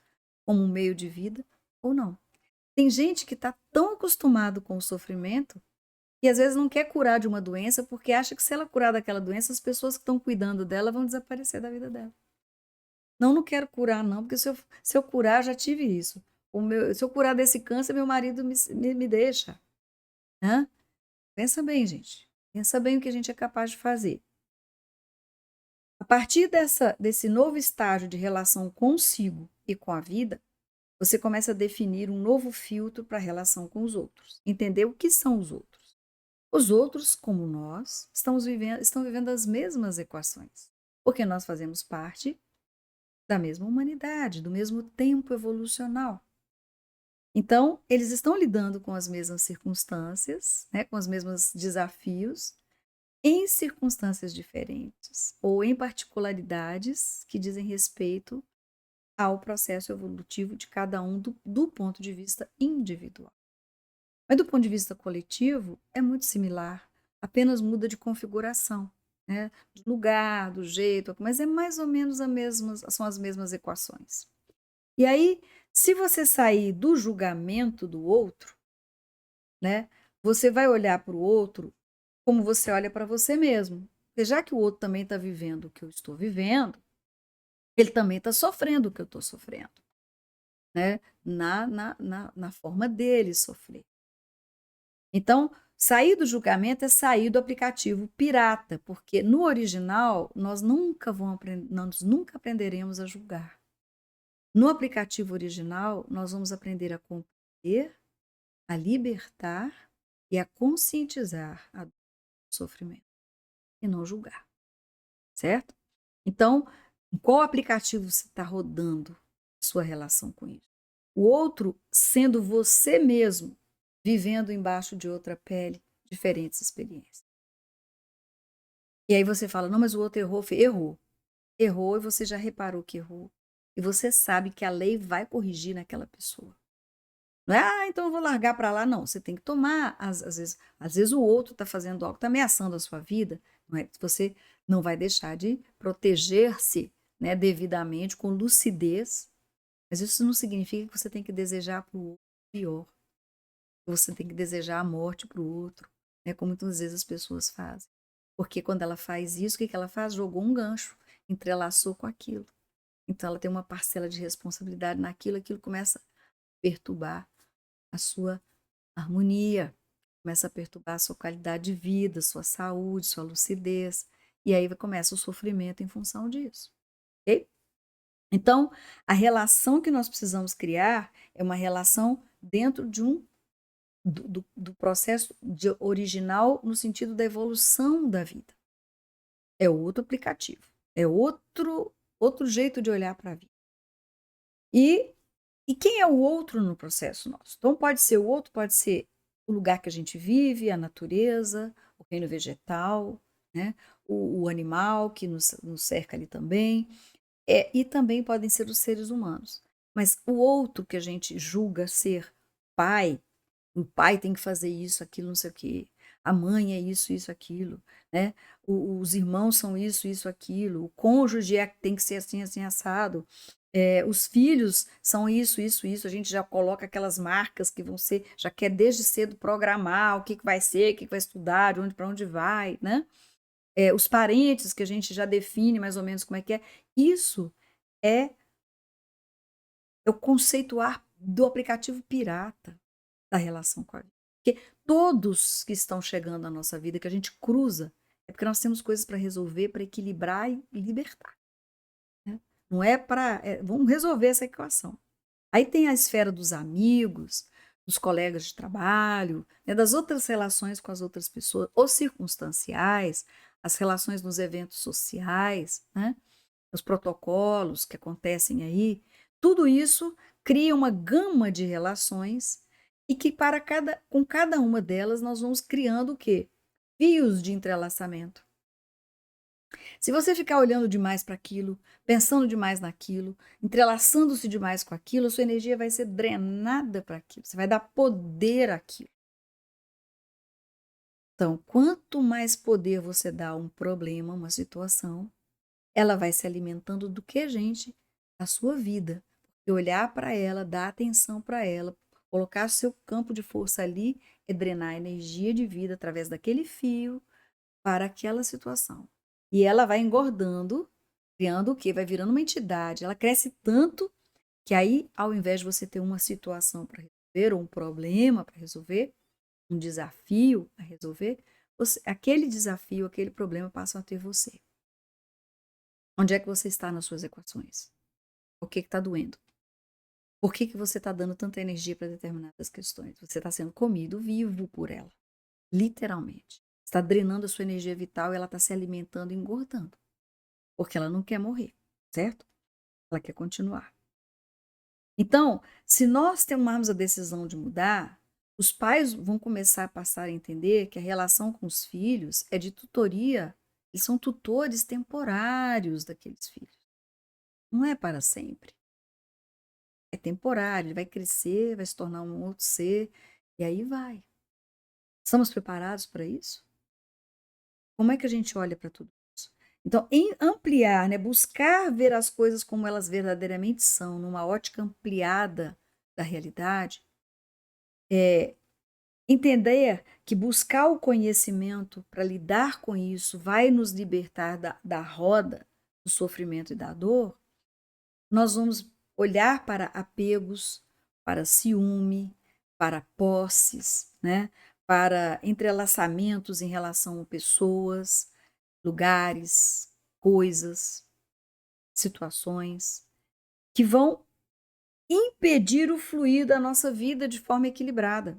como um meio de vida ou não. Tem gente que está tão acostumado com o sofrimento que às vezes não quer curar de uma doença porque acha que se ela curar daquela doença, as pessoas que estão cuidando dela vão desaparecer da vida dela. Não, não quero curar não, porque se eu curar, já tive isso. Se eu curar desse câncer, meu marido me deixa. Hã? Pensa bem, gente. Pensa bem o que a gente é capaz de fazer. A partir desse novo estágio de relação consigo e com a vida, você começa a definir um novo filtro para a relação com os outros. Entender o que são os outros. Os outros, como nós, estão vivendo as mesmas equações, porque nós fazemos parte da mesma humanidade, do mesmo tempo evolucional. Então, eles estão lidando com as mesmas circunstâncias, né, com os mesmos desafios, em circunstâncias diferentes, ou em particularidades que dizem respeito ao processo evolutivo de cada um do ponto de vista individual. Mas do ponto de vista coletivo, é muito similar, apenas muda de configuração, né? Do lugar, do jeito, mas é mais ou menos são as mesmas equações. E aí, se você sair do julgamento do outro, né? Você vai olhar para o outro como você olha para você mesmo. Porque já que o outro também está vivendo o que eu estou vivendo, ele também está sofrendo o que eu estou sofrendo, né? Na forma dele sofrer. Então, sair do julgamento é sair do aplicativo pirata, porque no original nós nunca aprenderemos a julgar. No aplicativo original, nós vamos aprender a compreender, a libertar e a conscientizar a dor do sofrimento e não julgar, certo? Então, em qual aplicativo você está rodando sua relação com isso? O outro sendo você mesmo, vivendo embaixo de outra pele, diferentes experiências. E aí você fala, não, mas o outro errou. Errou. Errou e você já reparou que errou. E você sabe que a lei vai corrigir naquela pessoa. Não é, então eu vou largar para lá. Não, você tem que tomar. Às vezes o outro está fazendo algo, está ameaçando a sua vida. Não é? Você não vai deixar de proteger-se, né, devidamente, com lucidez. Mas isso não significa que você tem que desejar para o outro pior. Você tem que desejar a morte para o outro, né, como muitas vezes as pessoas fazem. Porque quando ela faz isso, o que ela faz? Jogou um gancho, entrelaçou com aquilo. Então ela tem uma parcela de responsabilidade naquilo, aquilo começa a perturbar a sua harmonia, começa a perturbar a sua qualidade de vida, sua saúde, sua lucidez. E aí começa o sofrimento em função disso. Ok? Então, a relação que nós precisamos criar é uma relação dentro de do processo original no sentido da evolução da vida. É outro aplicativo, é outro jeito de olhar para a vida. E quem é o outro no processo nosso? Então, pode ser o outro, pode ser o lugar que a gente vive, a natureza, o reino vegetal, né? o animal que nos cerca ali também, e também podem ser os seres humanos. Mas o outro que a gente julga ser pai, o pai tem que fazer isso, aquilo, não sei o quê. A mãe é isso, aquilo, né? Os irmãos são isso, aquilo. O cônjuge tem que ser assim, assim, assado. Os filhos são isso. A gente já coloca aquelas marcas que vão ser, já quer desde cedo programar o que vai ser, o que vai estudar, para onde vai, né? Os parentes que a gente já define mais ou menos como é que é. Isso é o conceituar do aplicativo pirata da relação com a vida. Porque todos que estão chegando na nossa vida, que a gente cruza, é porque nós temos coisas para resolver, para equilibrar e libertar. Né? Não é para. Vamos resolver essa equação. Aí tem a esfera dos amigos, dos colegas de trabalho, né, das outras relações com as outras pessoas, os circunstanciais, as relações nos eventos sociais, né, os protocolos que acontecem aí. Tudo isso cria uma gama de relações e que com cada uma delas nós vamos criando o quê? Fios de entrelaçamento. Se você ficar olhando demais para aquilo, pensando demais naquilo, entrelaçando-se demais com aquilo, a sua energia vai ser drenada para aquilo. Você vai dar poder àquilo. Então, quanto mais poder você dá a um problema, uma situação, ela vai se alimentando do que, gente? Da sua vida. E olhar para ela, dar atenção para ela, colocar seu campo de força ali é drenar a energia de vida através daquele fio para aquela situação. E ela vai engordando, criando o quê? Vai virando uma entidade. Ela cresce tanto que aí, ao invés de você ter uma situação para resolver, ou um problema para resolver, um desafio a resolver, aquele desafio, aquele problema passa a ter você. Onde é que você está nas suas equações? O que está doendo? Por que você está dando tanta energia para determinadas questões? Você está sendo comido vivo por ela, literalmente. Está drenando a sua energia vital e ela está se alimentando e engordando. Porque ela não quer morrer, certo? Ela quer continuar. Então, se nós tomarmos a decisão de mudar, os pais vão começar a passar a entender que a relação com os filhos é de tutoria. Eles são tutores temporários daqueles filhos. Não é para sempre. temporário, ele vai crescer, vai se tornar um outro ser, e aí vai. Estamos preparados para isso? Como é que a gente olha para tudo isso? Então, em ampliar, né, buscar ver as coisas como elas verdadeiramente são, numa ótica ampliada da realidade, entender que buscar o conhecimento para lidar com isso vai nos libertar da roda do sofrimento e da dor, nós vamos olhar para apegos, para ciúme, para posses, né? Para entrelaçamentos em relação a pessoas, lugares, coisas, situações, que vão impedir o fluir da nossa vida de forma equilibrada.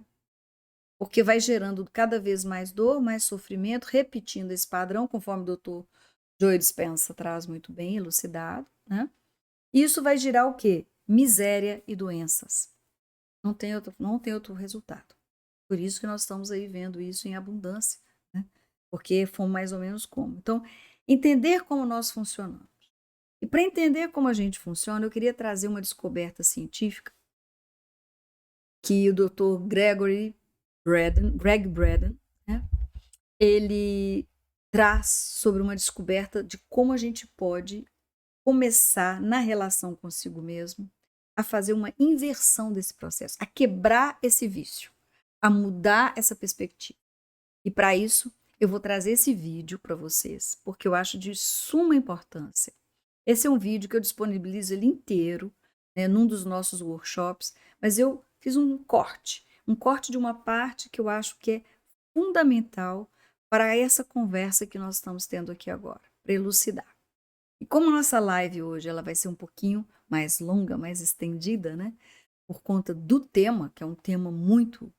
Porque vai gerando cada vez mais dor, mais sofrimento, repetindo esse padrão, conforme o Dr. Joe Dispenza traz muito bem elucidado, né? Isso vai gerar o quê? Miséria e doenças. Não tem outro resultado. Por isso que nós estamos aí vendo isso em abundância, né? Porque foi mais ou menos como. Então, entender como nós funcionamos. E para entender como a gente funciona, eu queria trazer uma descoberta científica que o Dr. Greg Braden, né? Ele traz sobre uma descoberta de como a gente pode começar na relação consigo mesmo a fazer uma inversão desse processo, a quebrar esse vício, a mudar essa perspectiva. E para isso, eu vou trazer esse vídeo para vocês, porque eu acho de suma importância. Esse é um vídeo que eu disponibilizo ele inteiro, né, num dos nossos workshops, mas eu fiz um corte de uma parte que eu acho que é fundamental para essa conversa que nós estamos tendo aqui agora, para elucidar. E como a nossa live hoje ela vai ser um pouquinho mais longa, mais estendida, né? Por conta do tema, que é um tema muito...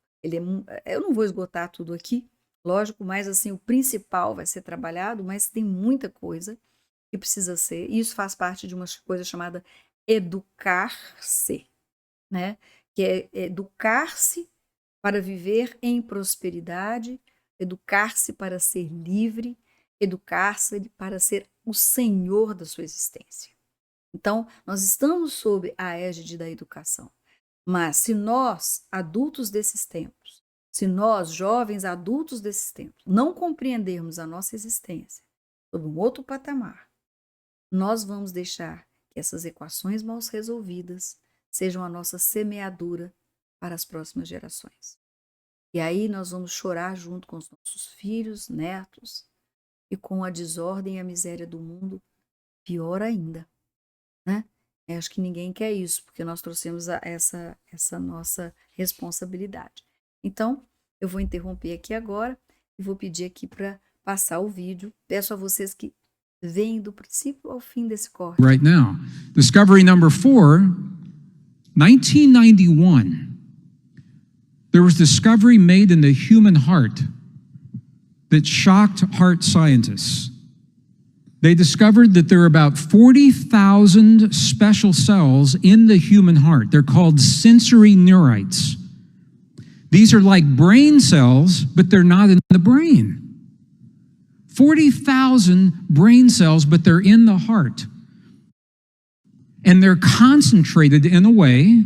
eu não vou esgotar tudo aqui, lógico, mas assim, o principal vai ser trabalhado, mas tem muita coisa que precisa ser, e isso faz parte de uma coisa chamada educar-se, né? Que é educar-se para viver em prosperidade, educar-se para ser livre, educar-se para ser o senhor da sua existência. Então, nós estamos sob a égide da educação. Mas se nós, adultos desses tempos, se nós, jovens adultos desses tempos, não compreendermos a nossa existência sob um outro patamar, nós vamos deixar que essas equações mal resolvidas sejam a nossa semeadura para as próximas gerações. E aí nós vamos chorar junto com os nossos filhos, netos, e com a desordem e a miséria do mundo, pior ainda, né? Eu acho que ninguém quer isso, porque nós trouxemos essa nossa responsabilidade. Então, eu vou interromper aqui agora e vou pedir aqui para passar o vídeo. Peço a vocês que venham do princípio ao fim desse corte. Right now. Discovery number 4, 1991. There was discovery made in the human heart that shocked heart scientists. They discovered that there are about 40,000 special cells in the human heart. They're called sensory neurites. These are like brain cells, but they're not in the brain. 40,000 brain cells, but they're in the heart. And they're concentrated in a way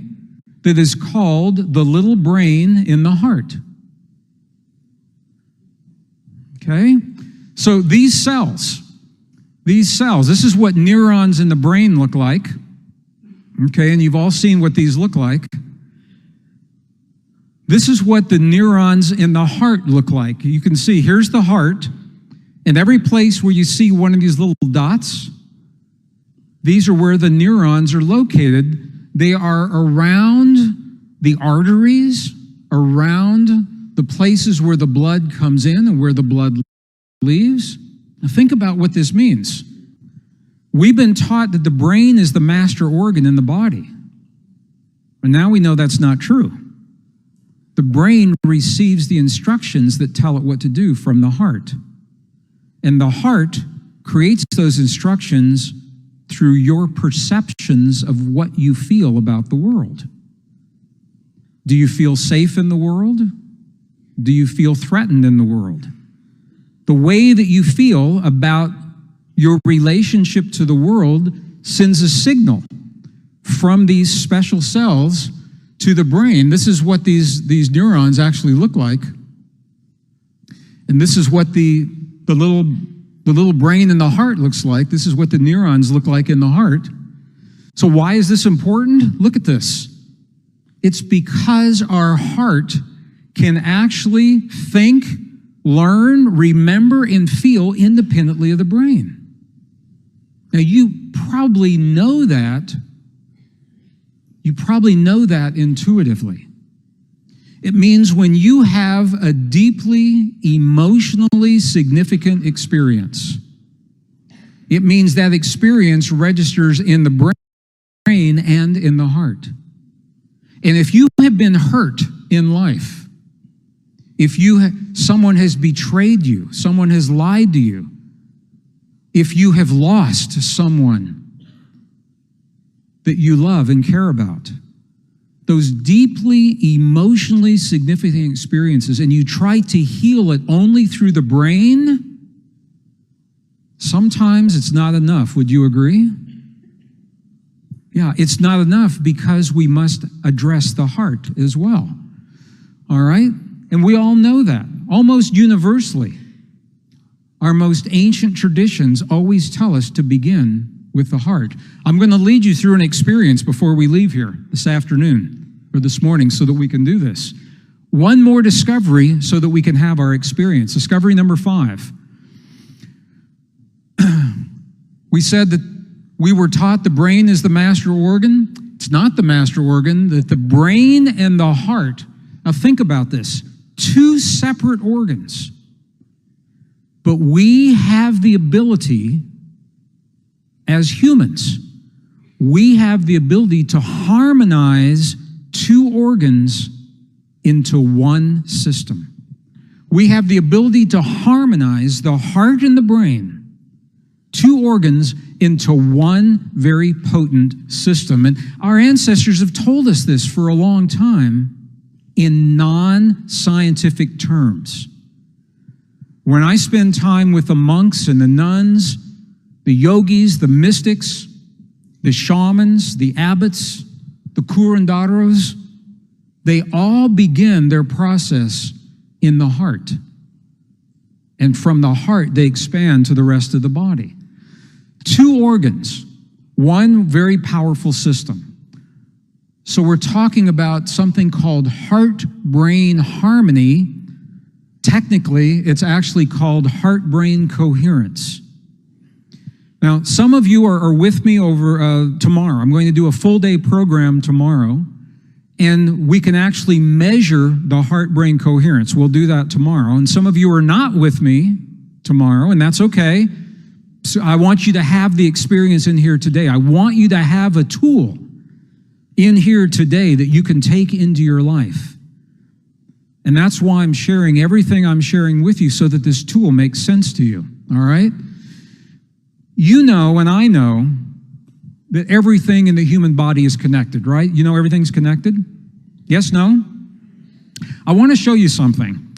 that is called the little brain in the heart. Okay? So these cells, this is what neurons in the brain look like. Okay, and you've all seen what these look like. This is what the neurons in the heart look like. You can see, here's the heart, and every place where you see one of these little dots, these are where the neurons are located. They are around the arteries, around the places where the blood comes in and where the blood leaves. Now think about what this means. We've been taught that the brain is the master organ in the body. And now we know that's not true. The brain receives the instructions that tell it what to do from the heart. And the heart creates those instructions through your perceptions of what you feel about the world. Do you feel safe in the world? Do you feel threatened in the world? The way that you feel about your relationship to the world sends a signal from these special cells to the brain. This is what these neurons actually look like. And this is what the little brain in the heart looks like. This is what the neurons look like in the heart. So why is this important? Look at this. It's because our heart can actually think, learn, remember, and feel independently of the brain. Now, you probably know that. You probably know that intuitively. It means when you have a deeply emotionally significant experience, it means that experience registers in the brain and in the heart. And if you have been hurt in life, if someone has betrayed you, someone has lied to you, if you have lost someone that you love and care about, those deeply emotionally significant experiences, and you try to heal it only through the brain, sometimes it's not enough. Would you agree? Yeah, it's not enough because we must address the heart as well. All right? And we all know that, almost universally. Our most ancient traditions always tell us to begin with the heart. I'm going to lead you through an experience before we leave here this afternoon or this morning so that we can do this. One more discovery so that we can have our experience. Discovery number 5. We said that we were taught the brain is the master organ. It's not the master organ, that the brain and the heart. Now think about this. 2 separate organs. But we have the ability, as humans, we have the ability to harmonize 2 organs into one system. We have the ability to harmonize the heart and the brain, 2 organs, into one very potent system. And our ancestors have told us this for a long time in non-scientific terms. When I spend time with the monks and the nuns, the yogis, the mystics, the shamans, the abbots, the curanderos, they all begin their process in the heart. And from the heart, they expand to the rest of the body. 2 organs, one very powerful system. So we're talking about something called heart-brain harmony. Technically, it's actually called heart-brain coherence. Now, some of you are with me over tomorrow. I'm going to do a full-day program tomorrow, and we can actually measure the heart-brain coherence. We'll do that tomorrow. And some of you are not with me tomorrow, and that's okay. So I want you to have the experience in here today. I want you to have a tool in here today that you can take into your life. And that's why I'm sharing everything I'm sharing with you, so that this tool makes sense to you, all right? You know, and I know, that everything in the human body is connected, right? You know everything's connected? Yes, no? I want to show you something.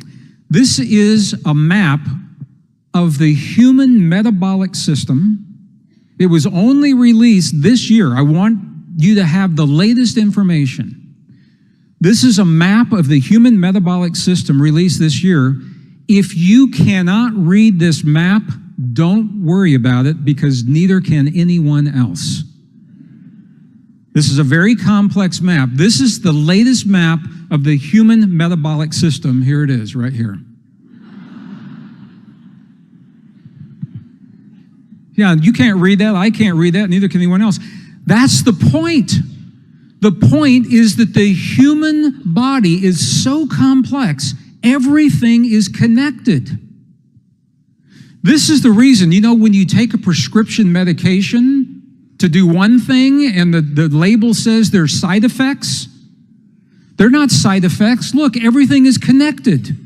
This is a map of the human metabolic system. It was only released this year. I want you to have the latest information. This is a map of the human metabolic system released this year. If you cannot read this map, don't worry about it, because neither can anyone else. This is a very complex map. This is the latest map of the human metabolic system. Here it is, right here. Yeah, you can't read that. I can't read that. Neither can anyone else. That's the point. The point is that the human body is so complex, everything is connected. This is the reason, you know, when you take a prescription medication to do one thing and the label says there's side effects, they're not side effects. Look, everything is connected.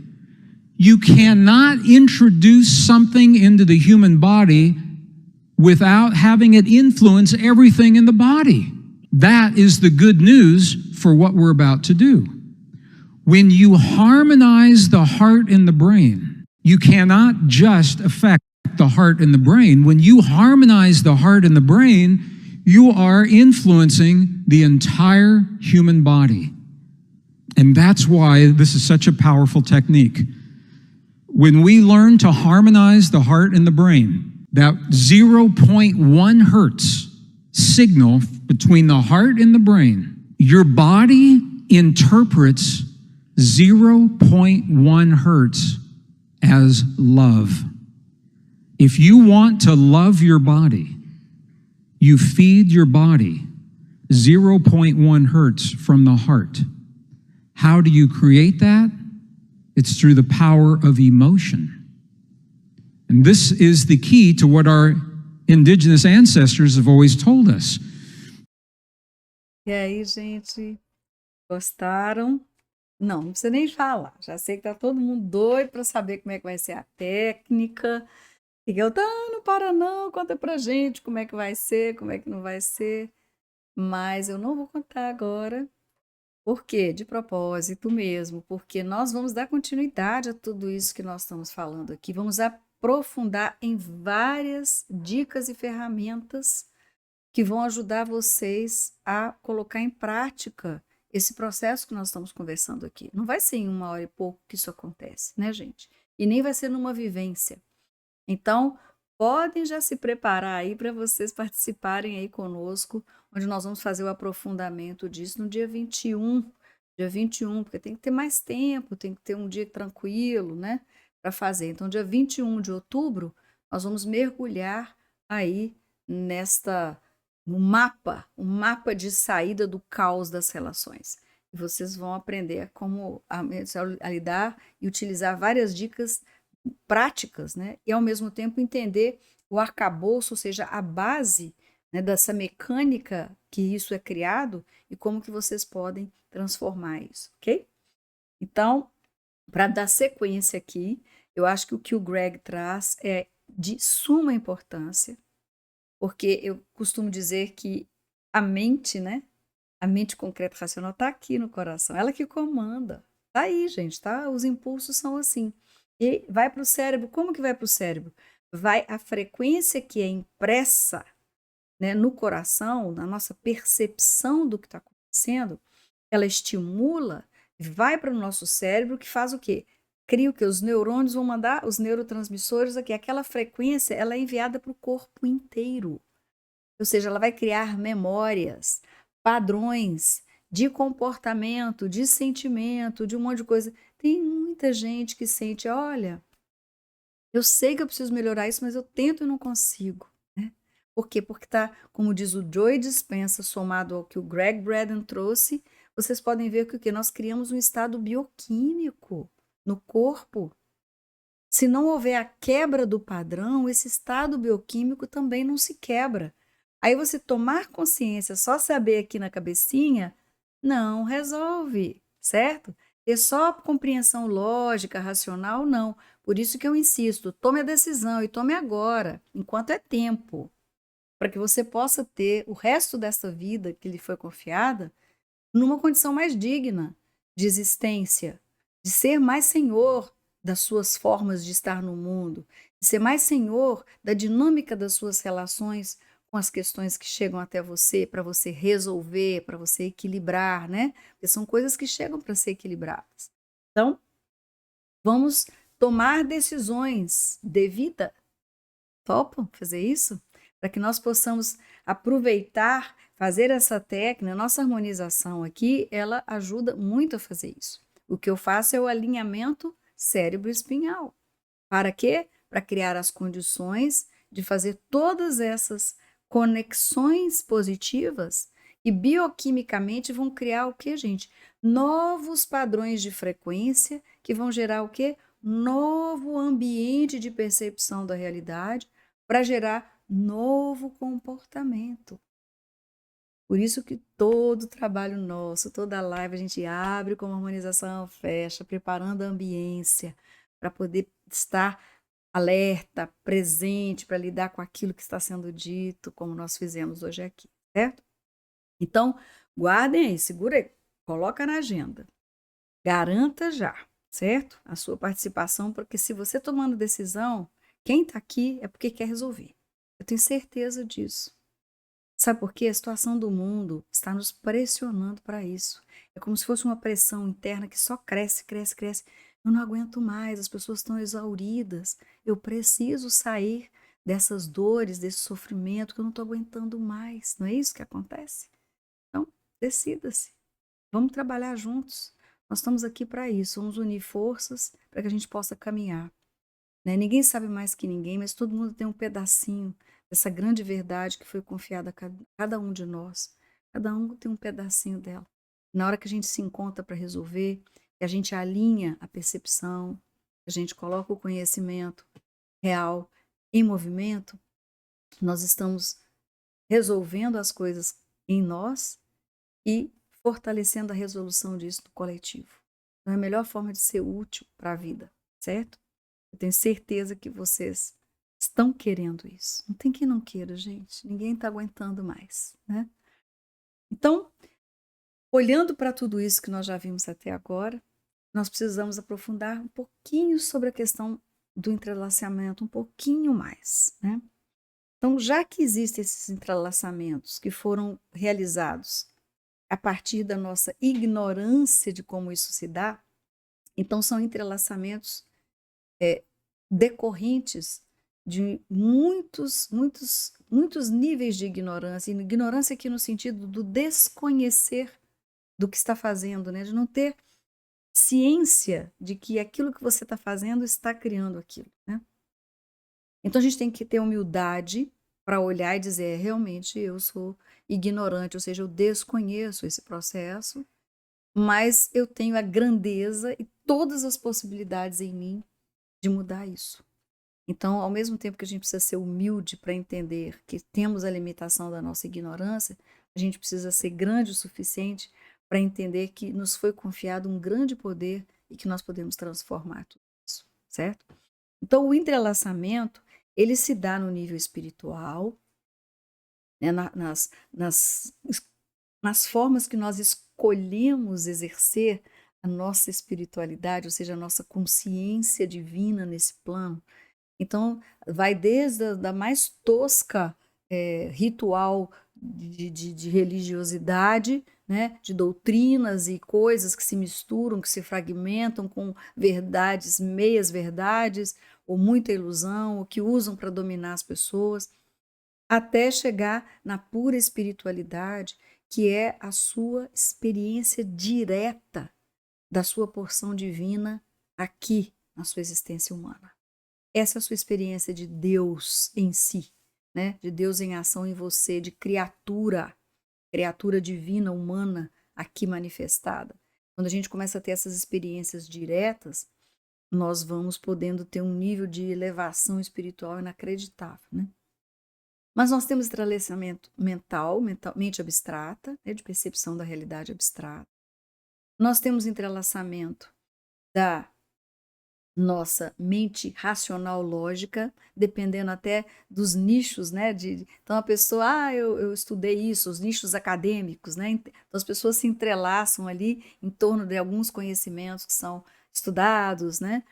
You cannot introduce something into the human body without having it influence everything in the body. That is the good news for what we're about to do. When you harmonize the heart and the brain, you cannot just affect the heart and the brain. When you harmonize the heart and the brain, you are influencing the entire human body. And that's why this is such a powerful technique. When we learn to harmonize the heart and the brain, that 0.1 hertz signal between the heart and the brain, your body interprets 0.1 hertz as love. If you want to love your body, you feed your body 0.1 hertz from the heart. How do you create that? It's through the power of emotion. And this is the key to what our indigenous ancestors have always told us. E aí, gente, gostaram? Não precisa nem falar. Já sei que tá todo mundo doido para saber como é que vai ser a técnica. Miguel, não para não, conta pra gente como é que vai ser, como é que não vai ser. Mas eu não vou contar agora. Por quê? De propósito mesmo, porque nós vamos dar continuidade a tudo isso que nós estamos falando aqui. Vamos aprofundar em várias dicas e ferramentas que vão ajudar vocês a colocar em prática esse processo que nós estamos conversando aqui. Não vai ser em 1 hora e pouco que isso acontece, né, gente? E nem vai ser numa vivência. Então, podem já se preparar aí para vocês participarem aí conosco, onde nós vamos fazer o aprofundamento disso no dia 21. Dia 21, porque tem que ter mais tempo, tem que ter um dia tranquilo, né, para fazer. Então, dia 21 de outubro, nós vamos mergulhar aí no mapa, um mapa de saída do caos das relações. E vocês vão aprender como a lidar e utilizar várias dicas práticas, né? E ao mesmo tempo entender o arcabouço, ou seja, a base, né, dessa mecânica que isso é criado e como que vocês podem transformar isso, ok? Então, para dar sequência aqui, eu acho que o que o Greg traz é de suma importância, porque eu costumo dizer que a mente, né? A mente concreta racional está aqui no coração, ela que comanda. Tá aí, gente, tá? Os impulsos são assim. E vai para o cérebro. Como que vai para o cérebro? Vai a frequência que é impressa, né, no coração, na nossa percepção do que está acontecendo, ela estimula, vai para o nosso cérebro, que faz o quê? Cria o quê? Os neurônios vão mandar os neurotransmissores aqui. Aquela frequência, ela é enviada para o corpo inteiro. Ou seja, ela vai criar memórias, padrões de comportamento, de sentimento, de um monte de coisa. Tem muita gente que sente, olha, eu sei que eu preciso melhorar isso, mas eu tento e não consigo. Né? Por quê? Porque está, como diz o Joe Dispenza, somado ao que o Greg Braden trouxe, vocês podem ver que o quê? Nós criamos um estado bioquímico no corpo. Se não houver a quebra do padrão, esse estado bioquímico também não se quebra. Aí você tomar consciência, só saber aqui na cabecinha, não resolve, certo? Ter só compreensão lógica, racional, não. Por isso que eu insisto, tome a decisão e tome agora, enquanto é tempo, para que você possa ter o resto dessa vida que lhe foi confiada numa condição mais digna de existência, de ser mais senhor das suas formas de estar no mundo, de ser mais senhor da dinâmica das suas relações com as questões que chegam até você, para você resolver, para você equilibrar, né? Porque são coisas que chegam para ser equilibradas. Então, vamos tomar decisões de vida. Topam fazer isso? Para que nós possamos aproveitar, fazer essa técnica, nossa harmonização aqui, ela ajuda muito a fazer isso. O que eu faço é o alinhamento cérebro-espinhal. Para quê? Para criar as condições de fazer todas essas conexões positivas e bioquimicamente vão criar o que, gente? Novos padrões de frequência que vão gerar o quê? Novo ambiente de percepção da realidade para gerar novo comportamento. Por isso que todo trabalho nosso, toda live a gente abre com uma harmonização, fecha, preparando a ambiência para poder estar alerta, presente, para lidar com aquilo que está sendo dito, como nós fizemos hoje aqui, certo? Então, guardem aí, segura aí, coloca na agenda. Garanta já, certo? A sua participação, porque se você tomando decisão, quem está aqui é porque quer resolver. Eu tenho certeza disso. Sabe por quê? A situação do mundo está nos pressionando para isso. É como se fosse uma pressão interna que só cresce, cresce, cresce. Eu não aguento mais, as pessoas estão exauridas. Eu preciso sair dessas dores, desse sofrimento que eu não estou aguentando mais. Não é isso que acontece? Então, decida-se. Vamos trabalhar juntos. Nós estamos aqui para isso. Vamos unir forças para que a gente possa caminhar. Né? Ninguém sabe mais que ninguém, mas todo mundo tem um pedacinho dessa grande verdade que foi confiada a cada um de nós. Cada um tem um pedacinho dela. Na hora que a gente se encontra para resolver, que a gente alinha a percepção, a gente coloca o conhecimento real em movimento, nós estamos resolvendo as coisas em nós e fortalecendo a resolução disso no coletivo. Então, é a melhor forma de ser útil para a vida, certo? Eu tenho certeza que vocês estão querendo isso. Não tem quem não queira, gente. Ninguém está aguentando mais, né? Então, olhando para tudo isso que nós já vimos até agora, nós precisamos aprofundar um pouquinho sobre a questão do entrelaçamento, um pouquinho mais, né? Então, já que existem esses entrelaçamentos que foram realizados a partir da nossa ignorância de como isso se dá, então são entrelaçamentos decorrentes de muitos níveis de ignorância, e ignorância aqui no sentido do desconhecer do que está fazendo, né? De não ter ciência de que aquilo que você está fazendo está criando aquilo, né? Então a gente tem que ter humildade para olhar e dizer, realmente eu sou ignorante, ou seja, eu desconheço esse processo, mas eu tenho a grandeza e todas as possibilidades em mim de mudar isso. Então, ao mesmo tempo que a gente precisa ser humilde para entender que temos a limitação da nossa ignorância, a gente precisa ser grande o suficiente para entender que nos foi confiado um grande poder e que nós podemos transformar tudo isso, certo? Então, o entrelaçamento, ele se dá no nível espiritual, né, nas formas que nós escolhemos exercer a nossa espiritualidade, ou seja, a nossa consciência divina nesse plano. Então, vai desde a da mais tosca ritual de religiosidade, né, de doutrinas e coisas que se misturam, que se fragmentam com verdades, meias verdades, ou muita ilusão, ou que usam para dominar as pessoas, até chegar na pura espiritualidade, que é a sua experiência direta da sua porção divina aqui na sua existência humana. Essa é a sua experiência de Deus em si, né? De Deus em ação em você, de criatura divina, humana, aqui manifestada. Quando a gente começa a ter essas experiências diretas, nós vamos podendo ter um nível de elevação espiritual inacreditável, né? Mas nós temos entrelaçamento mente abstrata, né, de percepção da realidade abstrata. Nós temos entrelaçamento da nossa mente racional lógica, dependendo até dos nichos, né? Então a pessoa, eu estudei isso, os nichos acadêmicos, né? Então as pessoas se entrelaçam ali em torno de alguns conhecimentos que são estudados, né?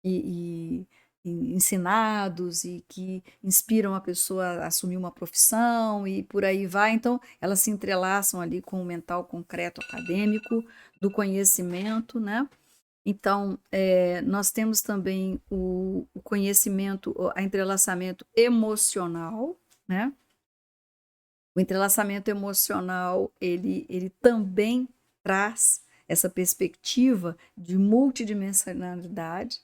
E ensinados e que inspiram a pessoa a assumir uma profissão e por aí vai. Então elas se entrelaçam ali com o mental concreto acadêmico do conhecimento, né? Então, nós temos também o conhecimento, o entrelaçamento emocional, né? O entrelaçamento emocional, ele também traz essa perspectiva de multidimensionalidade,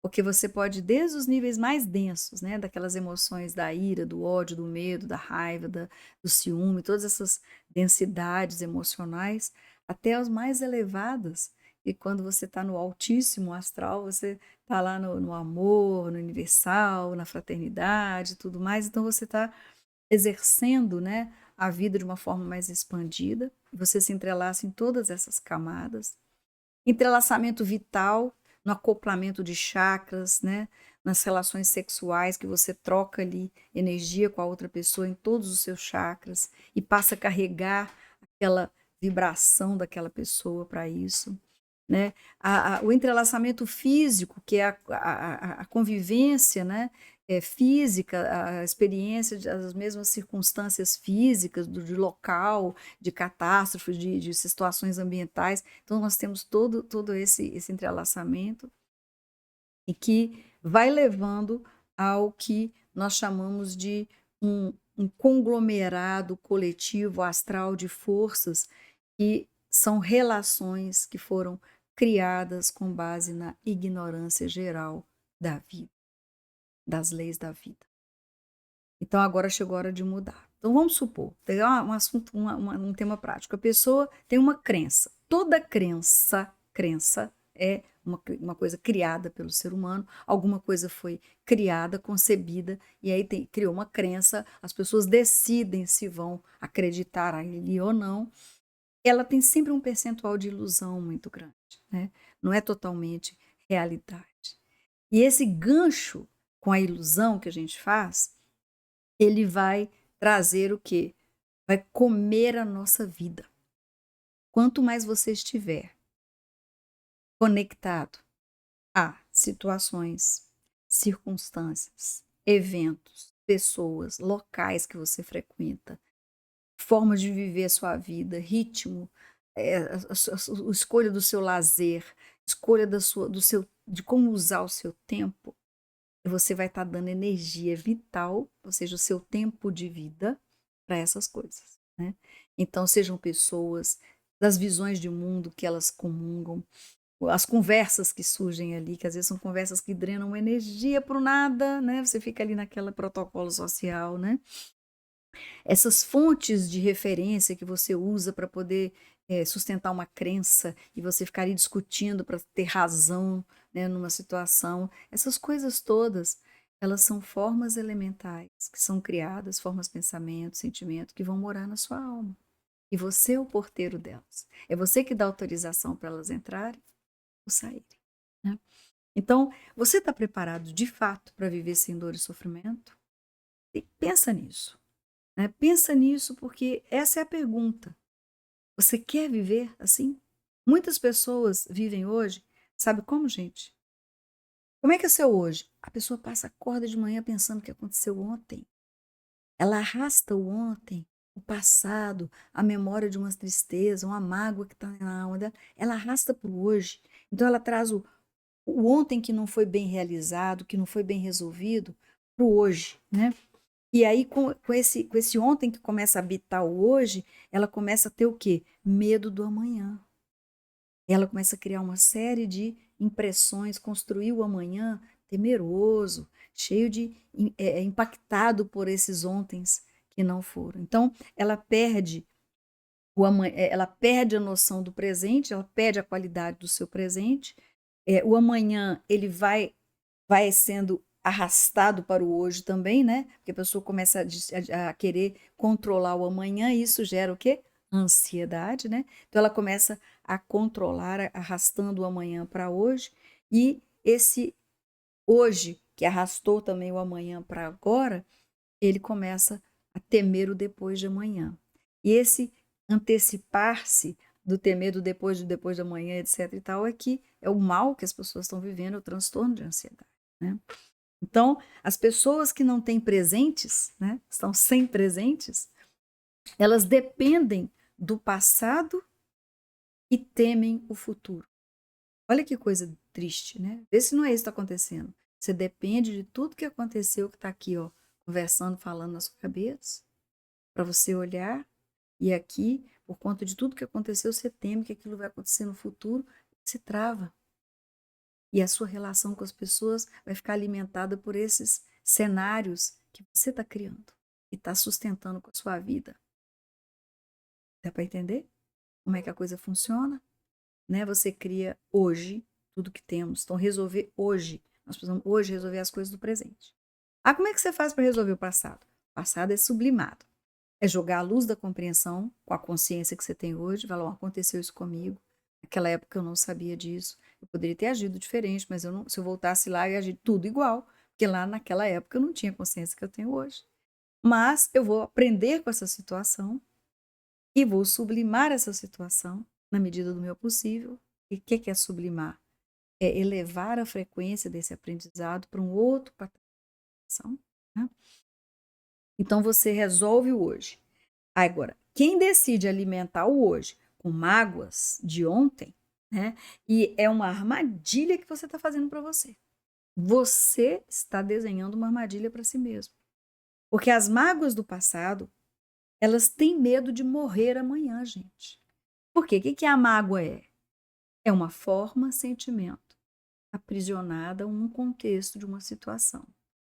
porque você pode, desde os níveis mais densos, né? Daquelas emoções da ira, do ódio, do medo, da raiva, do ciúme, todas essas densidades emocionais, até as mais elevadas. E quando você está no altíssimo astral, você está lá no amor, no universal, na fraternidade e tudo mais. Então você está exercendo, né, a vida de uma forma mais expandida. Você se entrelaça em todas essas camadas. Entrelaçamento vital, no acoplamento de chakras, né, nas relações sexuais, que você troca ali energia com a outra pessoa em todos os seus chakras e passa a carregar aquela vibração daquela pessoa para isso. Né? O entrelaçamento físico, que é a convivência, né? física, a experiência, as mesmas circunstâncias físicas, de local, de catástrofes, de situações ambientais. Então, nós temos todo esse entrelaçamento e que vai levando ao que nós chamamos de um conglomerado coletivo astral de forças que são relações que foram criadas com base na ignorância geral da vida, das leis da vida. Então agora chegou a hora de mudar. Então vamos supor, pegar um assunto, um tema prático. A pessoa tem uma crença. Toda crença é uma coisa criada pelo ser humano, alguma coisa foi criada, concebida, e aí criou uma crença, as pessoas decidem se vão acreditar ali ou não. Ela tem sempre um percentual de ilusão muito grande, né? Não é totalmente realidade. E esse gancho com a ilusão que a gente faz, ele vai trazer o quê? Vai comer a nossa vida. Quanto mais você estiver conectado a situações, circunstâncias, eventos, pessoas, locais que você frequenta, formas de viver a sua vida, ritmo, a escolha do seu lazer, escolha de como usar o seu tempo, você vai estar dando energia vital, ou seja, o seu tempo de vida para essas coisas, né? Então, sejam pessoas, das visões de mundo que elas comungam, as conversas que surgem ali, que às vezes são conversas que drenam uma energia para o nada, né? Você fica ali naquele protocolo social, né? Essas fontes de referência que você usa para poder sustentar uma crença e você ficar ali discutindo para ter razão, né, numa situação, essas coisas todas, elas são formas elementais que são criadas, formas de pensamento, sentimento, que vão morar na sua alma. E você é o porteiro delas. É você que dá autorização para elas entrarem ou saírem, né? Então, você está preparado de fato para viver sem dor e sofrimento? E pensa nisso. Né? Pensa nisso porque essa é a pergunta. Você quer viver assim? Muitas pessoas vivem hoje, sabe como, gente? Como é que é o seu hoje? A pessoa acorda de manhã pensando o que aconteceu ontem. Ela arrasta o ontem, o passado, a memória de uma tristeza, uma mágoa que está na alma dela. Ela arrasta para o hoje. Então ela traz o ontem que não foi bem realizado, que não foi bem resolvido, para o hoje, né? E aí, com esse ontem que começa a habitar o hoje, ela começa a ter o quê? Medo do amanhã. Ela começa a criar uma série de impressões, construir o amanhã temeroso, cheio de impactado por esses ontens que não foram. Então, ela perde ela perde a noção do presente, ela perde a qualidade do seu presente. O amanhã ele vai sendo arrastado para o hoje também, né? Porque a pessoa começa a querer controlar o amanhã e isso gera o quê? Ansiedade, né? Então ela começa a controlar, arrastando o amanhã para hoje, e esse hoje, que arrastou também o amanhã para agora, ele começa a temer o depois de amanhã. E esse antecipar-se do temer do depois de amanhã, etc. e tal, é que é o mal que as pessoas estão vivendo, o transtorno de ansiedade, né? Então, as pessoas que não têm presentes, né, estão sem presentes, elas dependem do passado e temem o futuro. Olha que coisa triste, né? Vê se não é isso que está acontecendo. Você depende de tudo que aconteceu, que está aqui, ó, conversando, falando na sua cabeça, para você olhar, e aqui, por conta de tudo que aconteceu, você teme que aquilo vai acontecer no futuro, se trava. E a sua relação com as pessoas vai ficar alimentada por esses cenários que você está criando e está sustentando com a sua vida. Dá para entender como é que a coisa funciona? Né? Você cria hoje tudo que temos. Então, resolver hoje. Nós precisamos hoje resolver as coisas do presente. Ah, como é que você faz para resolver o passado? O passado é sublimado. É jogar a luz da compreensão com a consciência que você tem hoje. Falar, aconteceu isso comigo. Naquela época eu não sabia disso. Eu poderia ter agido diferente, mas se eu voltasse lá, eu ia agir tudo igual. Porque lá naquela época eu não tinha a consciência que eu tenho hoje. Mas eu vou aprender com essa situação e vou sublimar essa situação na medida do meu possível. E o que é sublimar? É elevar a frequência desse aprendizado para um outro patamar. alimentação, né? Então você resolve o hoje. Agora, quem decide alimentar o hoje com mágoas de ontem, né? E é uma armadilha que você está fazendo para você. Você está desenhando uma armadilha para si mesmo. Porque as mágoas do passado, elas têm medo de morrer amanhã, gente. Por quê? O que a mágoa é? É uma forma, sentimento, aprisionada a um contexto de uma situação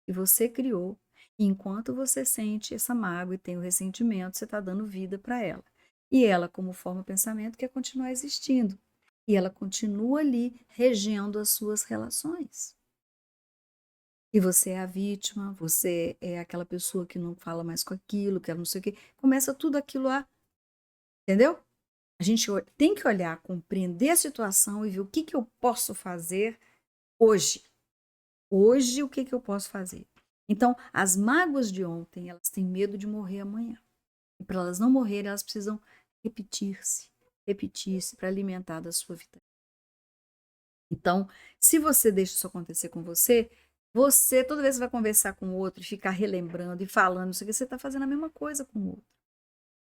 que você criou. E enquanto você sente essa mágoa e tem o ressentimento, você está dando vida para ela. E ela, como forma pensamento, quer continuar existindo. E ela continua ali regendo as suas relações. E você é a vítima, você é aquela pessoa que não fala mais com aquilo, que ela não sei o quê. Começa tudo aquilo a... Entendeu? A gente tem que olhar, compreender a situação e ver o que eu posso fazer hoje. Hoje, o que eu posso fazer? Então, as mágoas de ontem, elas têm medo de morrer amanhã. E para elas não morrerem, elas precisam repetir-se para alimentar da sua vida. Então, se você deixa isso acontecer com você, você, toda vez que vai conversar com o outro e ficar relembrando e falando, isso aqui, você está fazendo a mesma coisa com o outro.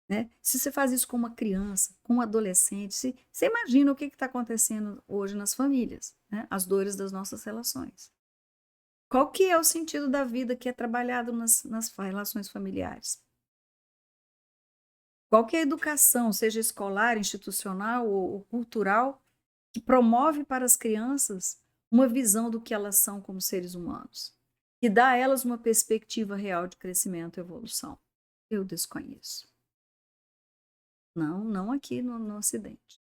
Né? Se você faz isso com uma criança, com um adolescente, você imagina o que está acontecendo hoje nas famílias, né? As dores das nossas relações. Qual que é o sentido da vida que é trabalhado nas relações familiares? Qual que é a educação, seja escolar, institucional ou cultural, que promove para as crianças uma visão do que elas são como seres humanos, que dá a elas uma perspectiva real de crescimento e evolução? Eu desconheço. Não aqui no Ocidente.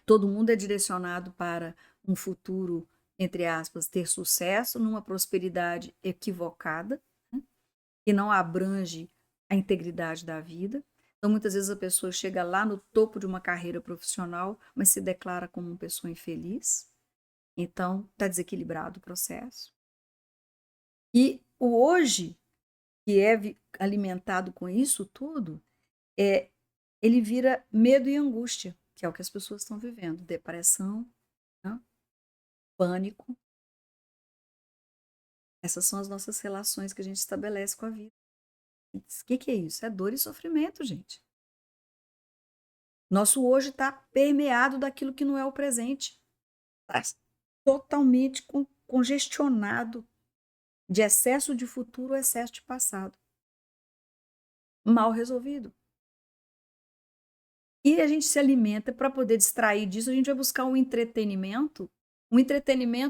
Todo mundo é direcionado para um futuro, entre aspas, ter sucesso numa prosperidade equivocada, né? Que não abrange a integridade da vida. Então, muitas vezes a pessoa chega lá no topo de uma carreira profissional, mas se declara como uma pessoa infeliz. Então, está desequilibrado o processo. E o hoje, que é alimentado com isso tudo, ele vira medo e angústia, que é o que as pessoas estão vivendo. Depressão, né? Pânico. Essas são as nossas relações que a gente estabelece com a vida. O que é isso? É dor e sofrimento, gente. Nosso hoje está permeado daquilo que não é o presente. Está totalmente congestionado de excesso de futuro ou excesso de passado. Mal resolvido. E a gente se alimenta para poder distrair disso, a gente vai buscar um entretenimento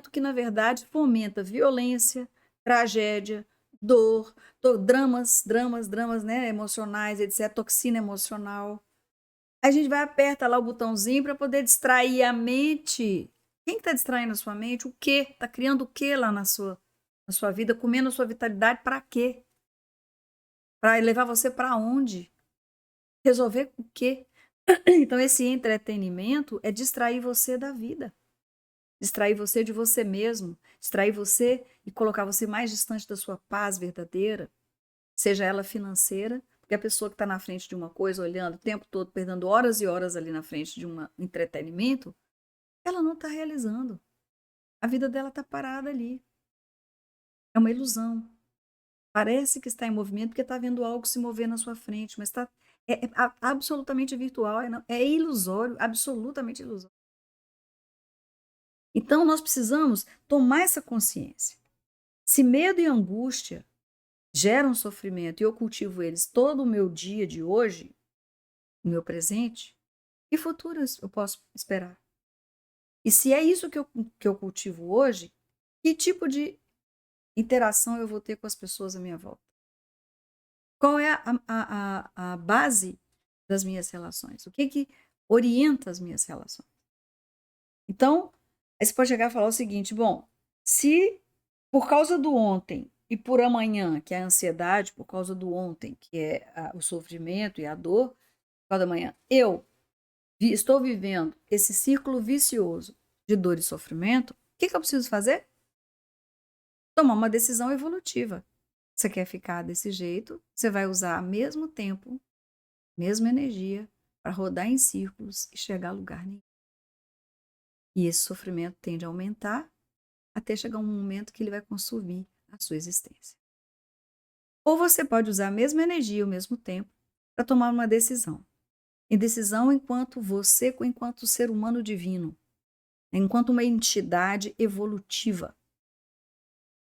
que, na verdade, fomenta violência, tragédia, dor, dramas, né, emocionais, etc., toxina emocional. A gente vai aperta lá o botãozinho para poder distrair a mente. Quem está distraindo a sua mente? O quê? Está criando o quê lá na sua vida? Comendo a sua vitalidade para quê? Para levar você para onde? Resolver o quê? Então, esse entretenimento é distrair você da vida. Distrair você de você mesmo. Distrair você e colocar você mais distante da sua paz verdadeira. Seja ela financeira, porque a pessoa que está na frente de uma coisa, olhando o tempo todo, perdendo horas e horas ali na frente de um entretenimento, ela não está realizando. A vida dela está parada ali. É uma ilusão. Parece que está em movimento porque está vendo algo se mover na sua frente, mas é absolutamente virtual, é ilusório, absolutamente ilusório. Então, nós precisamos tomar essa consciência. Se medo e angústia geram sofrimento e eu cultivo eles todo o meu dia de hoje, o meu presente, que futuro eu posso esperar? E se é isso que eu cultivo hoje, que tipo de interação eu vou ter com as pessoas à minha volta? Qual é a base das minhas relações? O que orienta as minhas relações? Então, aí você pode chegar e falar o seguinte, bom, se por causa do ontem e por amanhã, que é a ansiedade, por causa do ontem, que é o sofrimento e a dor, por causa da manhã, eu estou vivendo esse círculo vicioso de dor e sofrimento, o que eu preciso fazer? Tomar uma decisão evolutiva. Você quer ficar desse jeito, você vai usar ao mesmo tempo, mesma energia, para rodar em círculos e chegar a lugar nenhum. E esse sofrimento tende a aumentar até chegar um momento que ele vai consumir a sua existência. Ou você pode usar a mesma energia ao mesmo tempo para tomar uma decisão. E decisão enquanto ser humano divino, enquanto uma entidade evolutiva,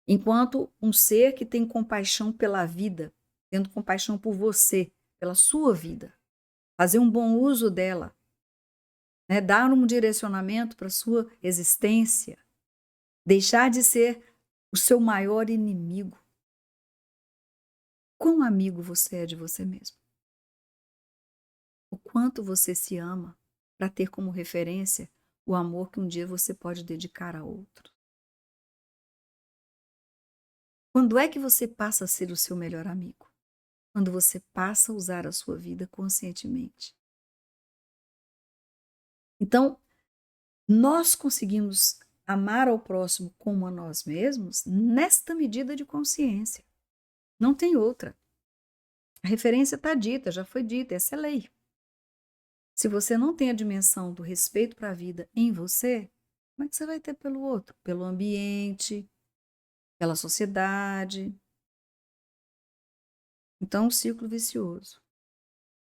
enquanto um ser que tem compaixão pela vida, tendo compaixão por você, pela sua vida, fazer um bom uso dela, né? Dar um direcionamento para a sua existência, deixar de ser o seu maior inimigo. Quão amigo você é de você mesmo? O quanto você se ama para ter como referência o amor que um dia você pode dedicar a outro. Quando é que você passa a ser o seu melhor amigo? Quando você passa a usar a sua vida conscientemente. Então, nós conseguimos amar ao próximo como a nós mesmos nesta medida de consciência. Não tem outra. A referência está dita, já foi dita, essa é a lei. Se você não tem a dimensão do respeito para a vida em você, como é que você vai ter pelo outro? Pelo ambiente, pela sociedade. Então, um ciclo vicioso.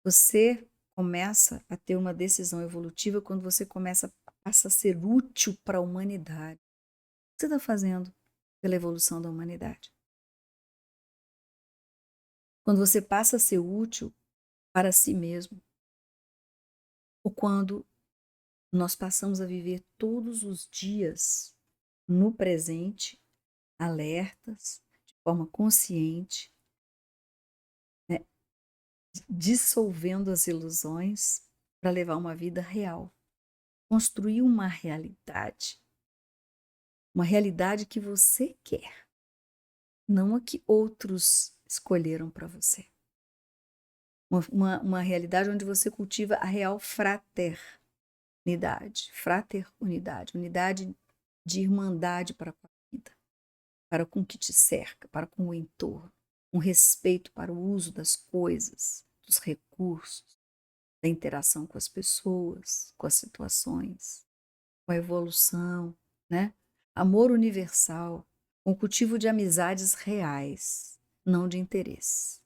Você começa a ter uma decisão evolutiva quando você passa a ser útil para a humanidade. O que você está fazendo pela evolução da humanidade? Quando você passa a ser útil para si mesmo, ou quando nós passamos a viver todos os dias no presente, alertas, de forma consciente, né, dissolvendo as ilusões para levar uma vida real, construir uma realidade que você quer, não a que outros escolheram para você. Uma realidade onde você cultiva a real fraternidade, unidade de irmandade para com a vida, para com o que te cerca, para com o entorno, um respeito para o uso das coisas, dos recursos, da interação com as pessoas, com as situações, com a evolução, né? Amor universal, um cultivo de amizades reais, não de interesse.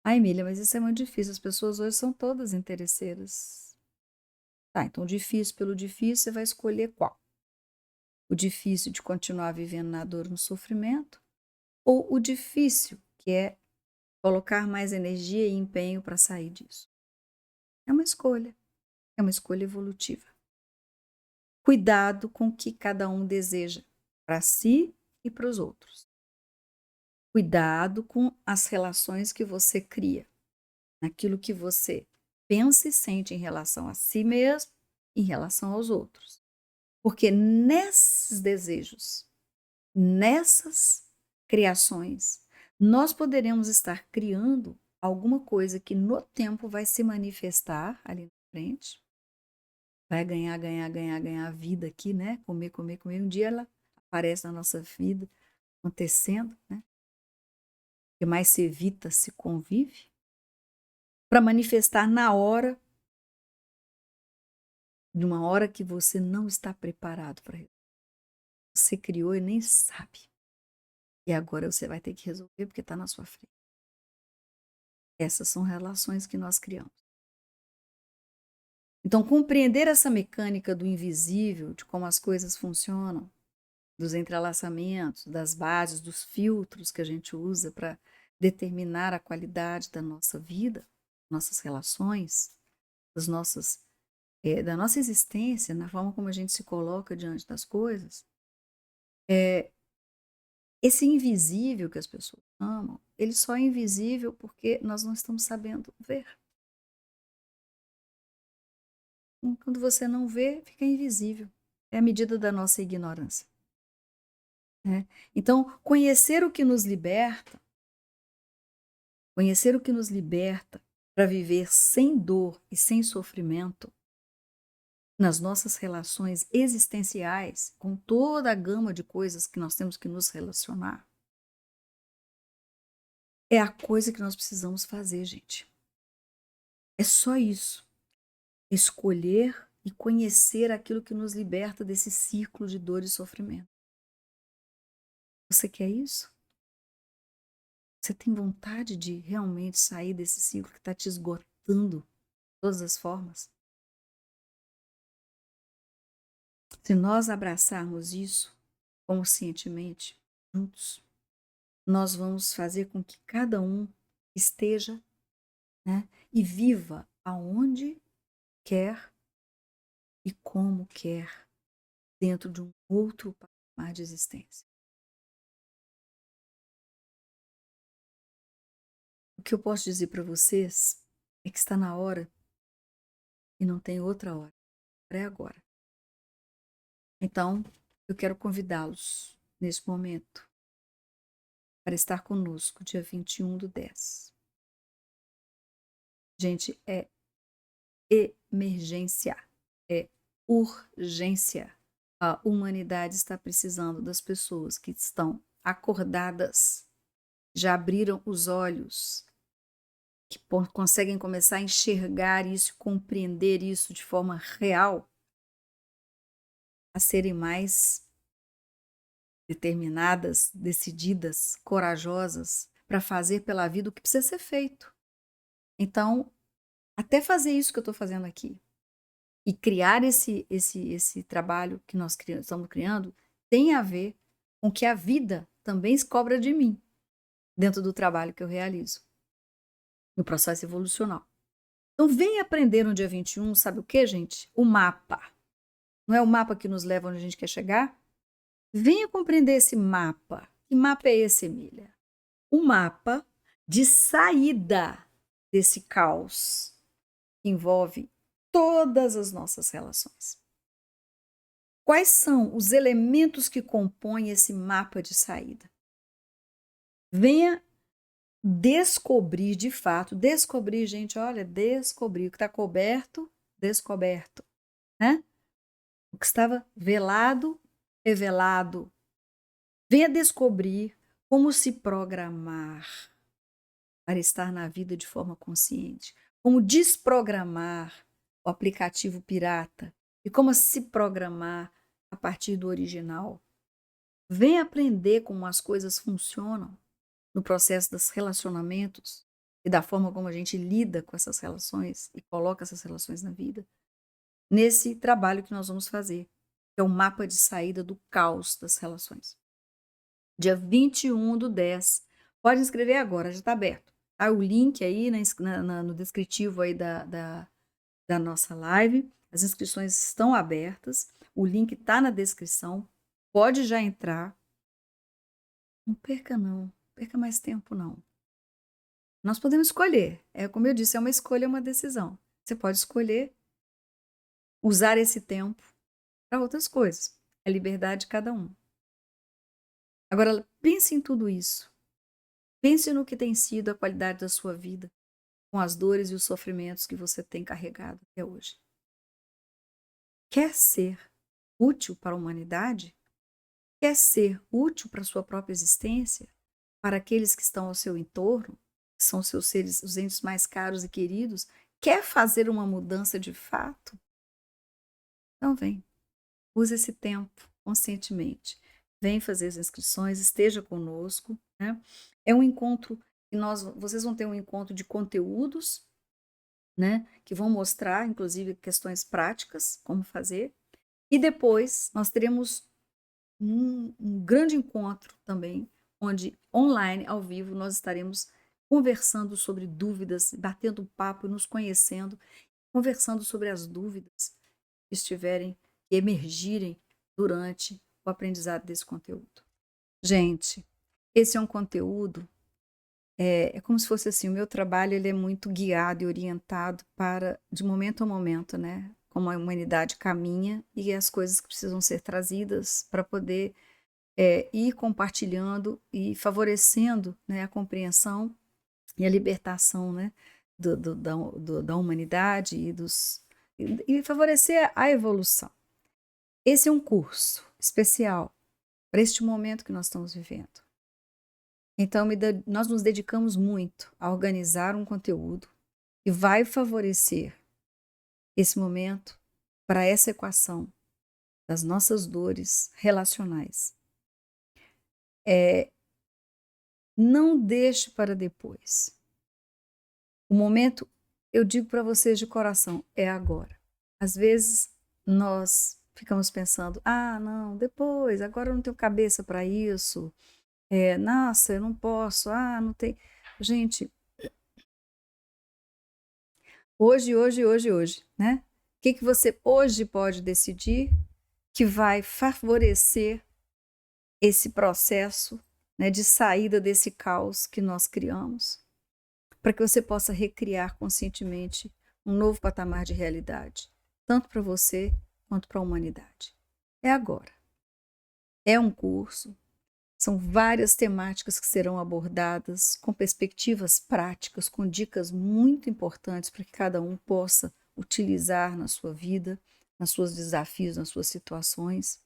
Ah, Emília, mas isso é muito difícil, as pessoas hoje são todas interesseiras. Tá, então difícil pelo difícil, você vai escolher qual? O difícil de continuar vivendo na dor, no sofrimento, ou o difícil, que é colocar mais energia e empenho para sair disso? É uma escolha evolutiva. Cuidado com o que cada um deseja para si e para os outros. Cuidado com as relações que você cria, naquilo que você pensa e sente em relação a si mesmo e em relação aos outros. Porque nesses desejos, nessas criações, nós poderemos estar criando alguma coisa que no tempo vai se manifestar ali na frente, vai ganhar vida aqui, né? Comer. Um dia ela aparece na nossa vida, acontecendo, né? O que mais se evita, se convive, para manifestar na hora, de uma hora que você não está preparado para resolver. Você criou e nem sabe. E agora você vai ter que resolver porque está na sua frente. Essas são relações que nós criamos. Então, compreender essa mecânica do invisível, de como as coisas funcionam, dos entrelaçamentos, das bases, dos filtros que a gente usa para determinar a qualidade da nossa vida, nossas relações, da nossa existência, na forma como a gente se coloca diante das coisas, esse invisível que as pessoas amam, ele só é invisível porque nós não estamos sabendo ver. Quando você não vê, fica invisível. É a medida da nossa ignorância. Né? Então, conhecer o que nos liberta para viver sem dor e sem sofrimento nas nossas relações existenciais, com toda a gama de coisas que nós temos que nos relacionar, é a coisa que nós precisamos fazer, gente. É só isso. Escolher e conhecer aquilo que nos liberta desse ciclo de dor e sofrimento. Você quer isso? Você tem vontade de realmente sair desse ciclo que está te esgotando de todas as formas? Se nós abraçarmos isso conscientemente, juntos, nós vamos fazer com que cada um esteja, né, e viva aonde quer e como quer, dentro de um outro patamar de existência. O que eu posso dizer para vocês é que está na hora e não tem outra hora. É agora. Então, eu quero convidá-los neste momento para estar conosco dia 21/10. Gente, é emergência, é urgência. A humanidade está precisando das pessoas que estão acordadas, já abriram os olhos, que conseguem começar a enxergar isso, compreender isso de forma real, a serem mais determinadas, decididas, corajosas para fazer pela vida o que precisa ser feito. Então, até fazer isso que eu estou fazendo aqui e criar esse trabalho que nós estamos criando tem a ver com que a vida também se cobra de mim dentro do trabalho que eu realizo no processo evolucional. Então, vem aprender no dia 21, sabe o que, gente? O mapa. Não é o mapa que nos leva onde a gente quer chegar? Venha compreender esse mapa. Que mapa é esse, Emília? O mapa de saída desse caos que envolve todas as nossas relações. Quais são os elementos que compõem esse mapa de saída? Venha descobrir de fato, descobrir, gente, olha, descobrir o que está coberto, descoberto, né? O que estava velado, revelado. Venha descobrir como se programar para estar na vida de forma consciente, como desprogramar o aplicativo pirata e como se programar a partir do original. Venha aprender como as coisas funcionam no processo dos relacionamentos e da forma como a gente lida com essas relações e coloca essas relações na vida, nesse trabalho que nós vamos fazer, que é o mapa de saída do caos das relações. Dia 21/10. Pode inscrever agora, já está aberto. Tá o link aí no descritivo aí da nossa live. As inscrições estão abertas. O link está na descrição. Pode já entrar. Não perca não. Perca mais tempo não. Nós podemos escolher. É como eu disse, é uma escolha, é uma decisão. Você pode escolher usar esse tempo para outras coisas. É liberdade de cada um. Agora, pense em tudo isso. Pense no que tem sido a qualidade da sua vida, com as dores e os sofrimentos que você tem carregado até hoje. Quer ser útil para a humanidade? Quer ser útil para a sua própria existência? Para aqueles que estão ao seu entorno, que são seus seres, os entes mais caros e queridos? Quer fazer uma mudança de fato? Então vem, use esse tempo conscientemente. Vem fazer as inscrições, esteja conosco, né? É um encontro que vocês vão ter um encontro de conteúdos, né? Que vão mostrar, inclusive, questões práticas, como fazer. E depois nós teremos um grande encontro também, onde online, ao vivo, nós estaremos conversando sobre dúvidas, batendo papo, nos conhecendo, conversando sobre as dúvidas que estiverem, que emergirem durante o aprendizado desse conteúdo. Gente, esse é um conteúdo, é como se fosse assim, o meu trabalho ele é muito guiado e orientado para, de momento a momento, né? Como a humanidade caminha e as coisas que precisam ser trazidas para poder ir compartilhando e favorecendo, né, a compreensão e a libertação, né, da humanidade e favorecer a evolução. Esse é um curso especial para este momento que nós estamos vivendo. Então, nós nos dedicamos muito a organizar um conteúdo que vai favorecer esse momento para essa equação das nossas dores relacionais. Não deixe para depois. O momento, eu digo para vocês de coração, é agora. Às vezes nós ficamos pensando, não, depois, agora eu não tenho cabeça para isso. Nossa, eu não posso, não tem. Gente, hoje, né? O que você hoje pode decidir que vai favorecer esse processo, né, de saída desse caos que nós criamos, para que você possa recriar conscientemente um novo patamar de realidade, tanto para você quanto para a humanidade. É agora. É um curso, são várias temáticas que serão abordadas com perspectivas práticas, com dicas muito importantes para que cada um possa utilizar na sua vida, nos seus desafios, nas suas situações.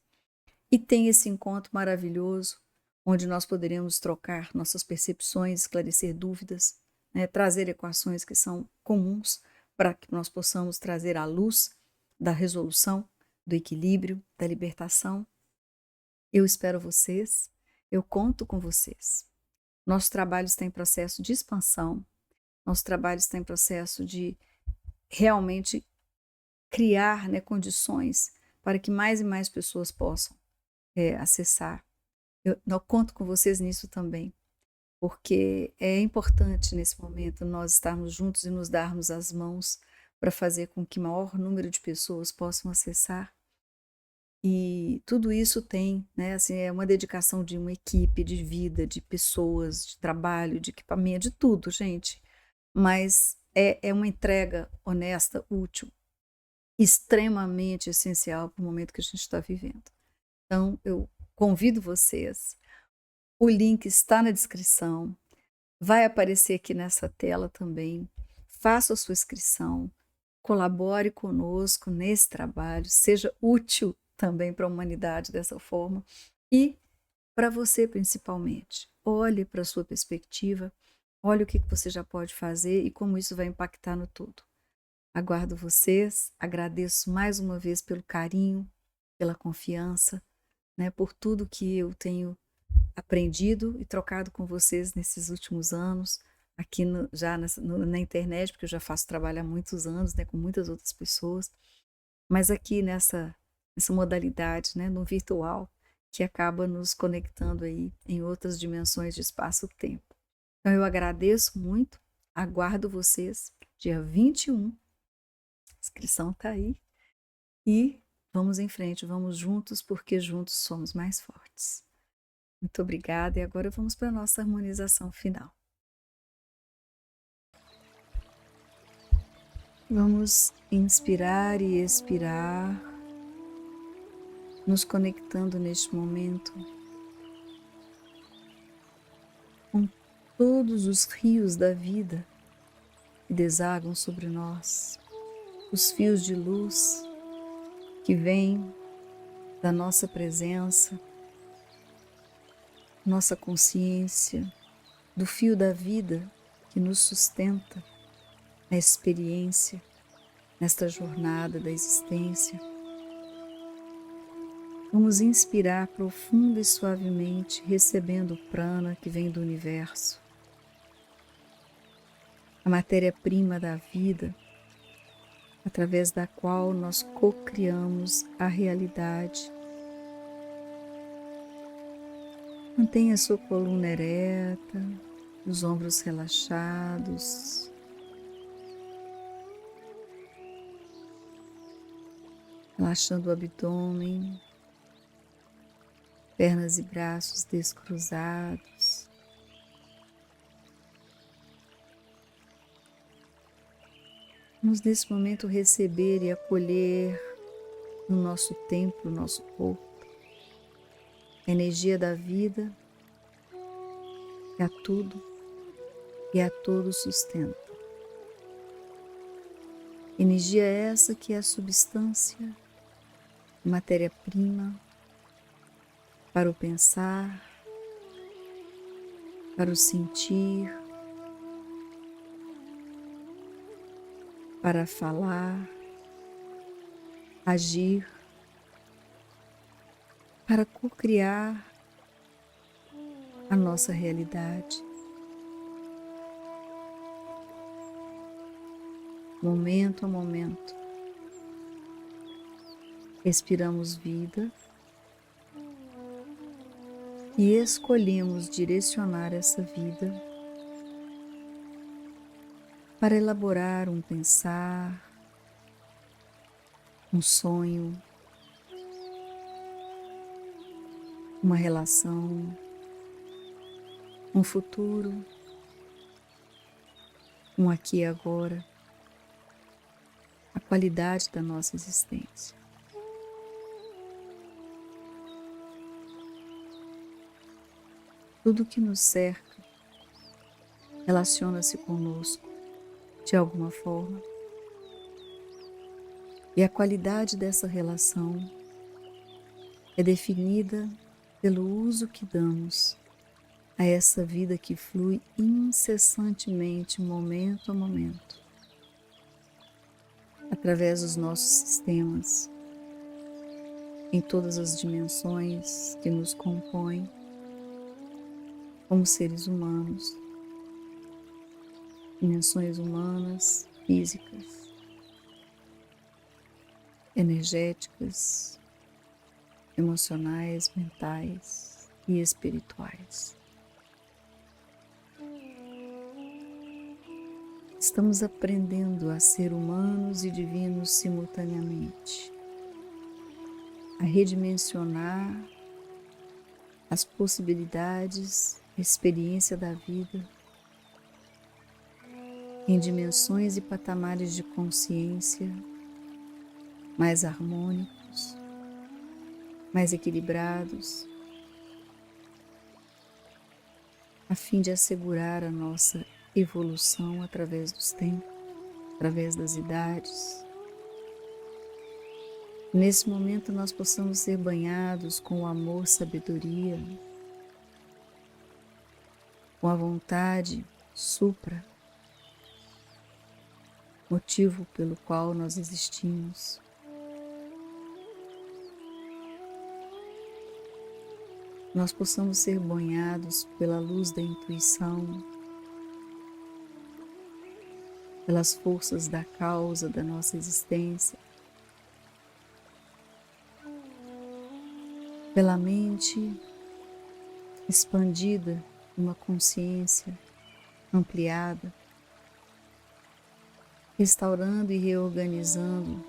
E tem esse encontro maravilhoso, onde nós poderemos trocar nossas percepções, esclarecer dúvidas, né, trazer equações que são comuns para que nós possamos trazer à luz da resolução, do equilíbrio, da libertação. Eu espero vocês, eu conto com vocês. Nosso trabalho está em processo de expansão, nosso trabalho está em processo de realmente criar, né, condições para que mais e mais pessoas possam acessar. Eu conto com vocês nisso também, porque é importante nesse momento nós estarmos juntos e nos darmos as mãos para fazer com que o maior número de pessoas possam acessar. E tudo isso tem, né, assim, é uma dedicação de uma equipe, de vida, de pessoas, de trabalho, de equipamento, de tudo, gente. Mas é uma entrega honesta, útil, extremamente essencial para o momento que a gente está vivendo. Então, eu convido vocês. O link está na descrição. Vai aparecer aqui nessa tela também. Faça a sua inscrição. Colabore conosco nesse trabalho. Seja útil também para a humanidade dessa forma. E para você, principalmente. Olhe para a sua perspectiva. Olhe o que você já pode fazer e como isso vai impactar no todo. Aguardo vocês. Agradeço mais uma vez pelo carinho, pela confiança, né, por tudo que eu tenho aprendido e trocado com vocês nesses últimos anos, aqui na internet, porque eu já faço trabalho há muitos anos, né, com muitas outras pessoas, mas aqui nessa modalidade, né, no virtual, que acaba nos conectando aí em outras dimensões de espaço-tempo. Então eu agradeço muito, aguardo vocês, dia 21, a inscrição está aí, e vamos em frente, vamos juntos, porque juntos somos mais fortes. Muito obrigada, e agora vamos para a nossa harmonização final. Vamos inspirar e expirar, nos conectando neste momento com todos os rios da vida que desagam sobre nós, os fios de luz que vêm da nossa presença, nossa consciência, do fio da vida que nos sustenta na experiência, nesta jornada da existência. Vamos inspirar profunda e suavemente, recebendo o prana que vem do universo, a matéria-prima da vida, através da qual nós co-criamos a realidade. Mantenha sua coluna ereta, os ombros relaxados. Relaxando o abdômen, pernas e braços descruzados. Vamos nesse momento receber e acolher no nosso templo, no nosso corpo, a energia da vida que a tudo e a todos sustenta. Energia essa que é a substância, matéria-prima para o pensar, para o sentir, para falar, agir, para co-criar a nossa realidade. Momento a momento, respiramos vida e escolhemos direcionar essa vida para elaborar um pensar, um sonho, uma relação, um futuro, um aqui e agora, a qualidade da nossa existência. Tudo que nos cerca relaciona-se conosco de alguma forma, e a qualidade dessa relação é definida pelo uso que damos a essa vida que flui incessantemente, momento a momento, através dos nossos sistemas, em todas as dimensões que nos compõem como seres humanos, dimensões humanas, físicas, energéticas, emocionais, mentais e espirituais. Estamos aprendendo a ser humanos e divinos simultaneamente, a redimensionar as possibilidades, a experiência da vida em dimensões e patamares de consciência mais harmônicos, mais equilibrados, a fim de assegurar a nossa evolução através dos tempos, através das idades. Nesse momento nós possamos ser banhados com o amor, sabedoria, com a vontade supra, motivo pelo qual nós existimos. Nós possamos ser banhados pela luz da intuição, pelas forças da causa da nossa existência, pela mente expandida, uma consciência ampliada, restaurando e reorganizando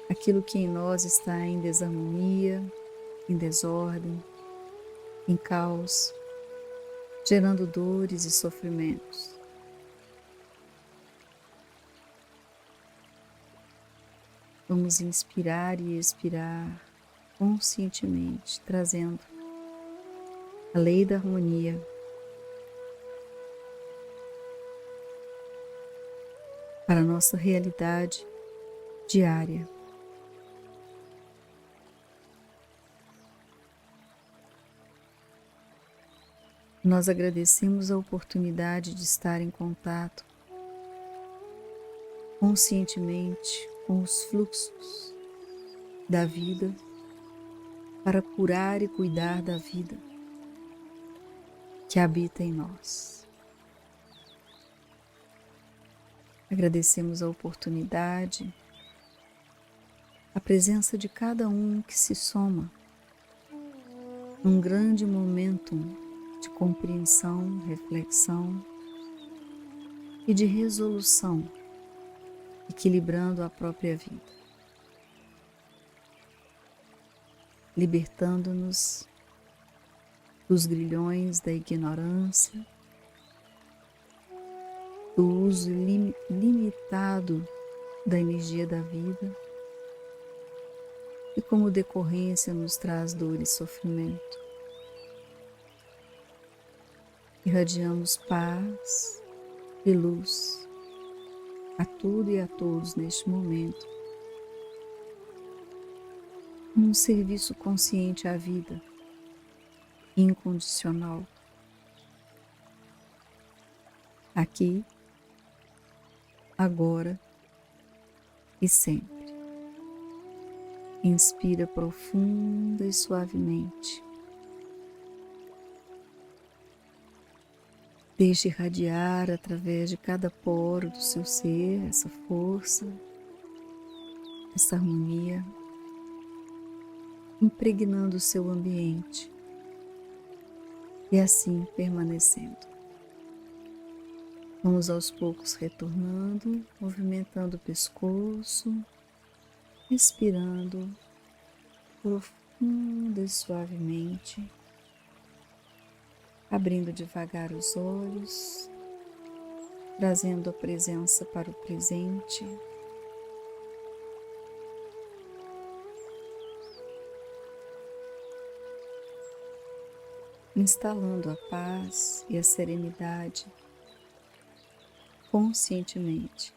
aquilo que em nós está em desarmonia, em desordem, em caos, gerando dores e sofrimentos. Vamos inspirar e expirar conscientemente, trazendo a lei da harmonia para a nossa realidade diária. Nós agradecemos a oportunidade de estar em contato conscientemente com os fluxos da vida para curar e cuidar da vida que habita em nós. Agradecemos a oportunidade, a presença de cada um que se soma num grande momento de compreensão, reflexão e de resolução, equilibrando a própria vida, libertando-nos dos grilhões da ignorância, do uso limitado da energia da vida, e como decorrência nos traz dor e sofrimento. Irradiamos paz e luz a tudo e a todos neste momento, um serviço consciente à vida, incondicional. Aqui, agora e sempre. Inspira profunda e suavemente. Deixe irradiar através de cada poro do seu ser essa força, essa harmonia, impregnando o seu ambiente e assim permanecendo. Vamos aos poucos retornando, movimentando o pescoço, respirando profunda e suavemente, abrindo devagar os olhos, trazendo a presença para o presente. Instalando a paz e a serenidade conscientemente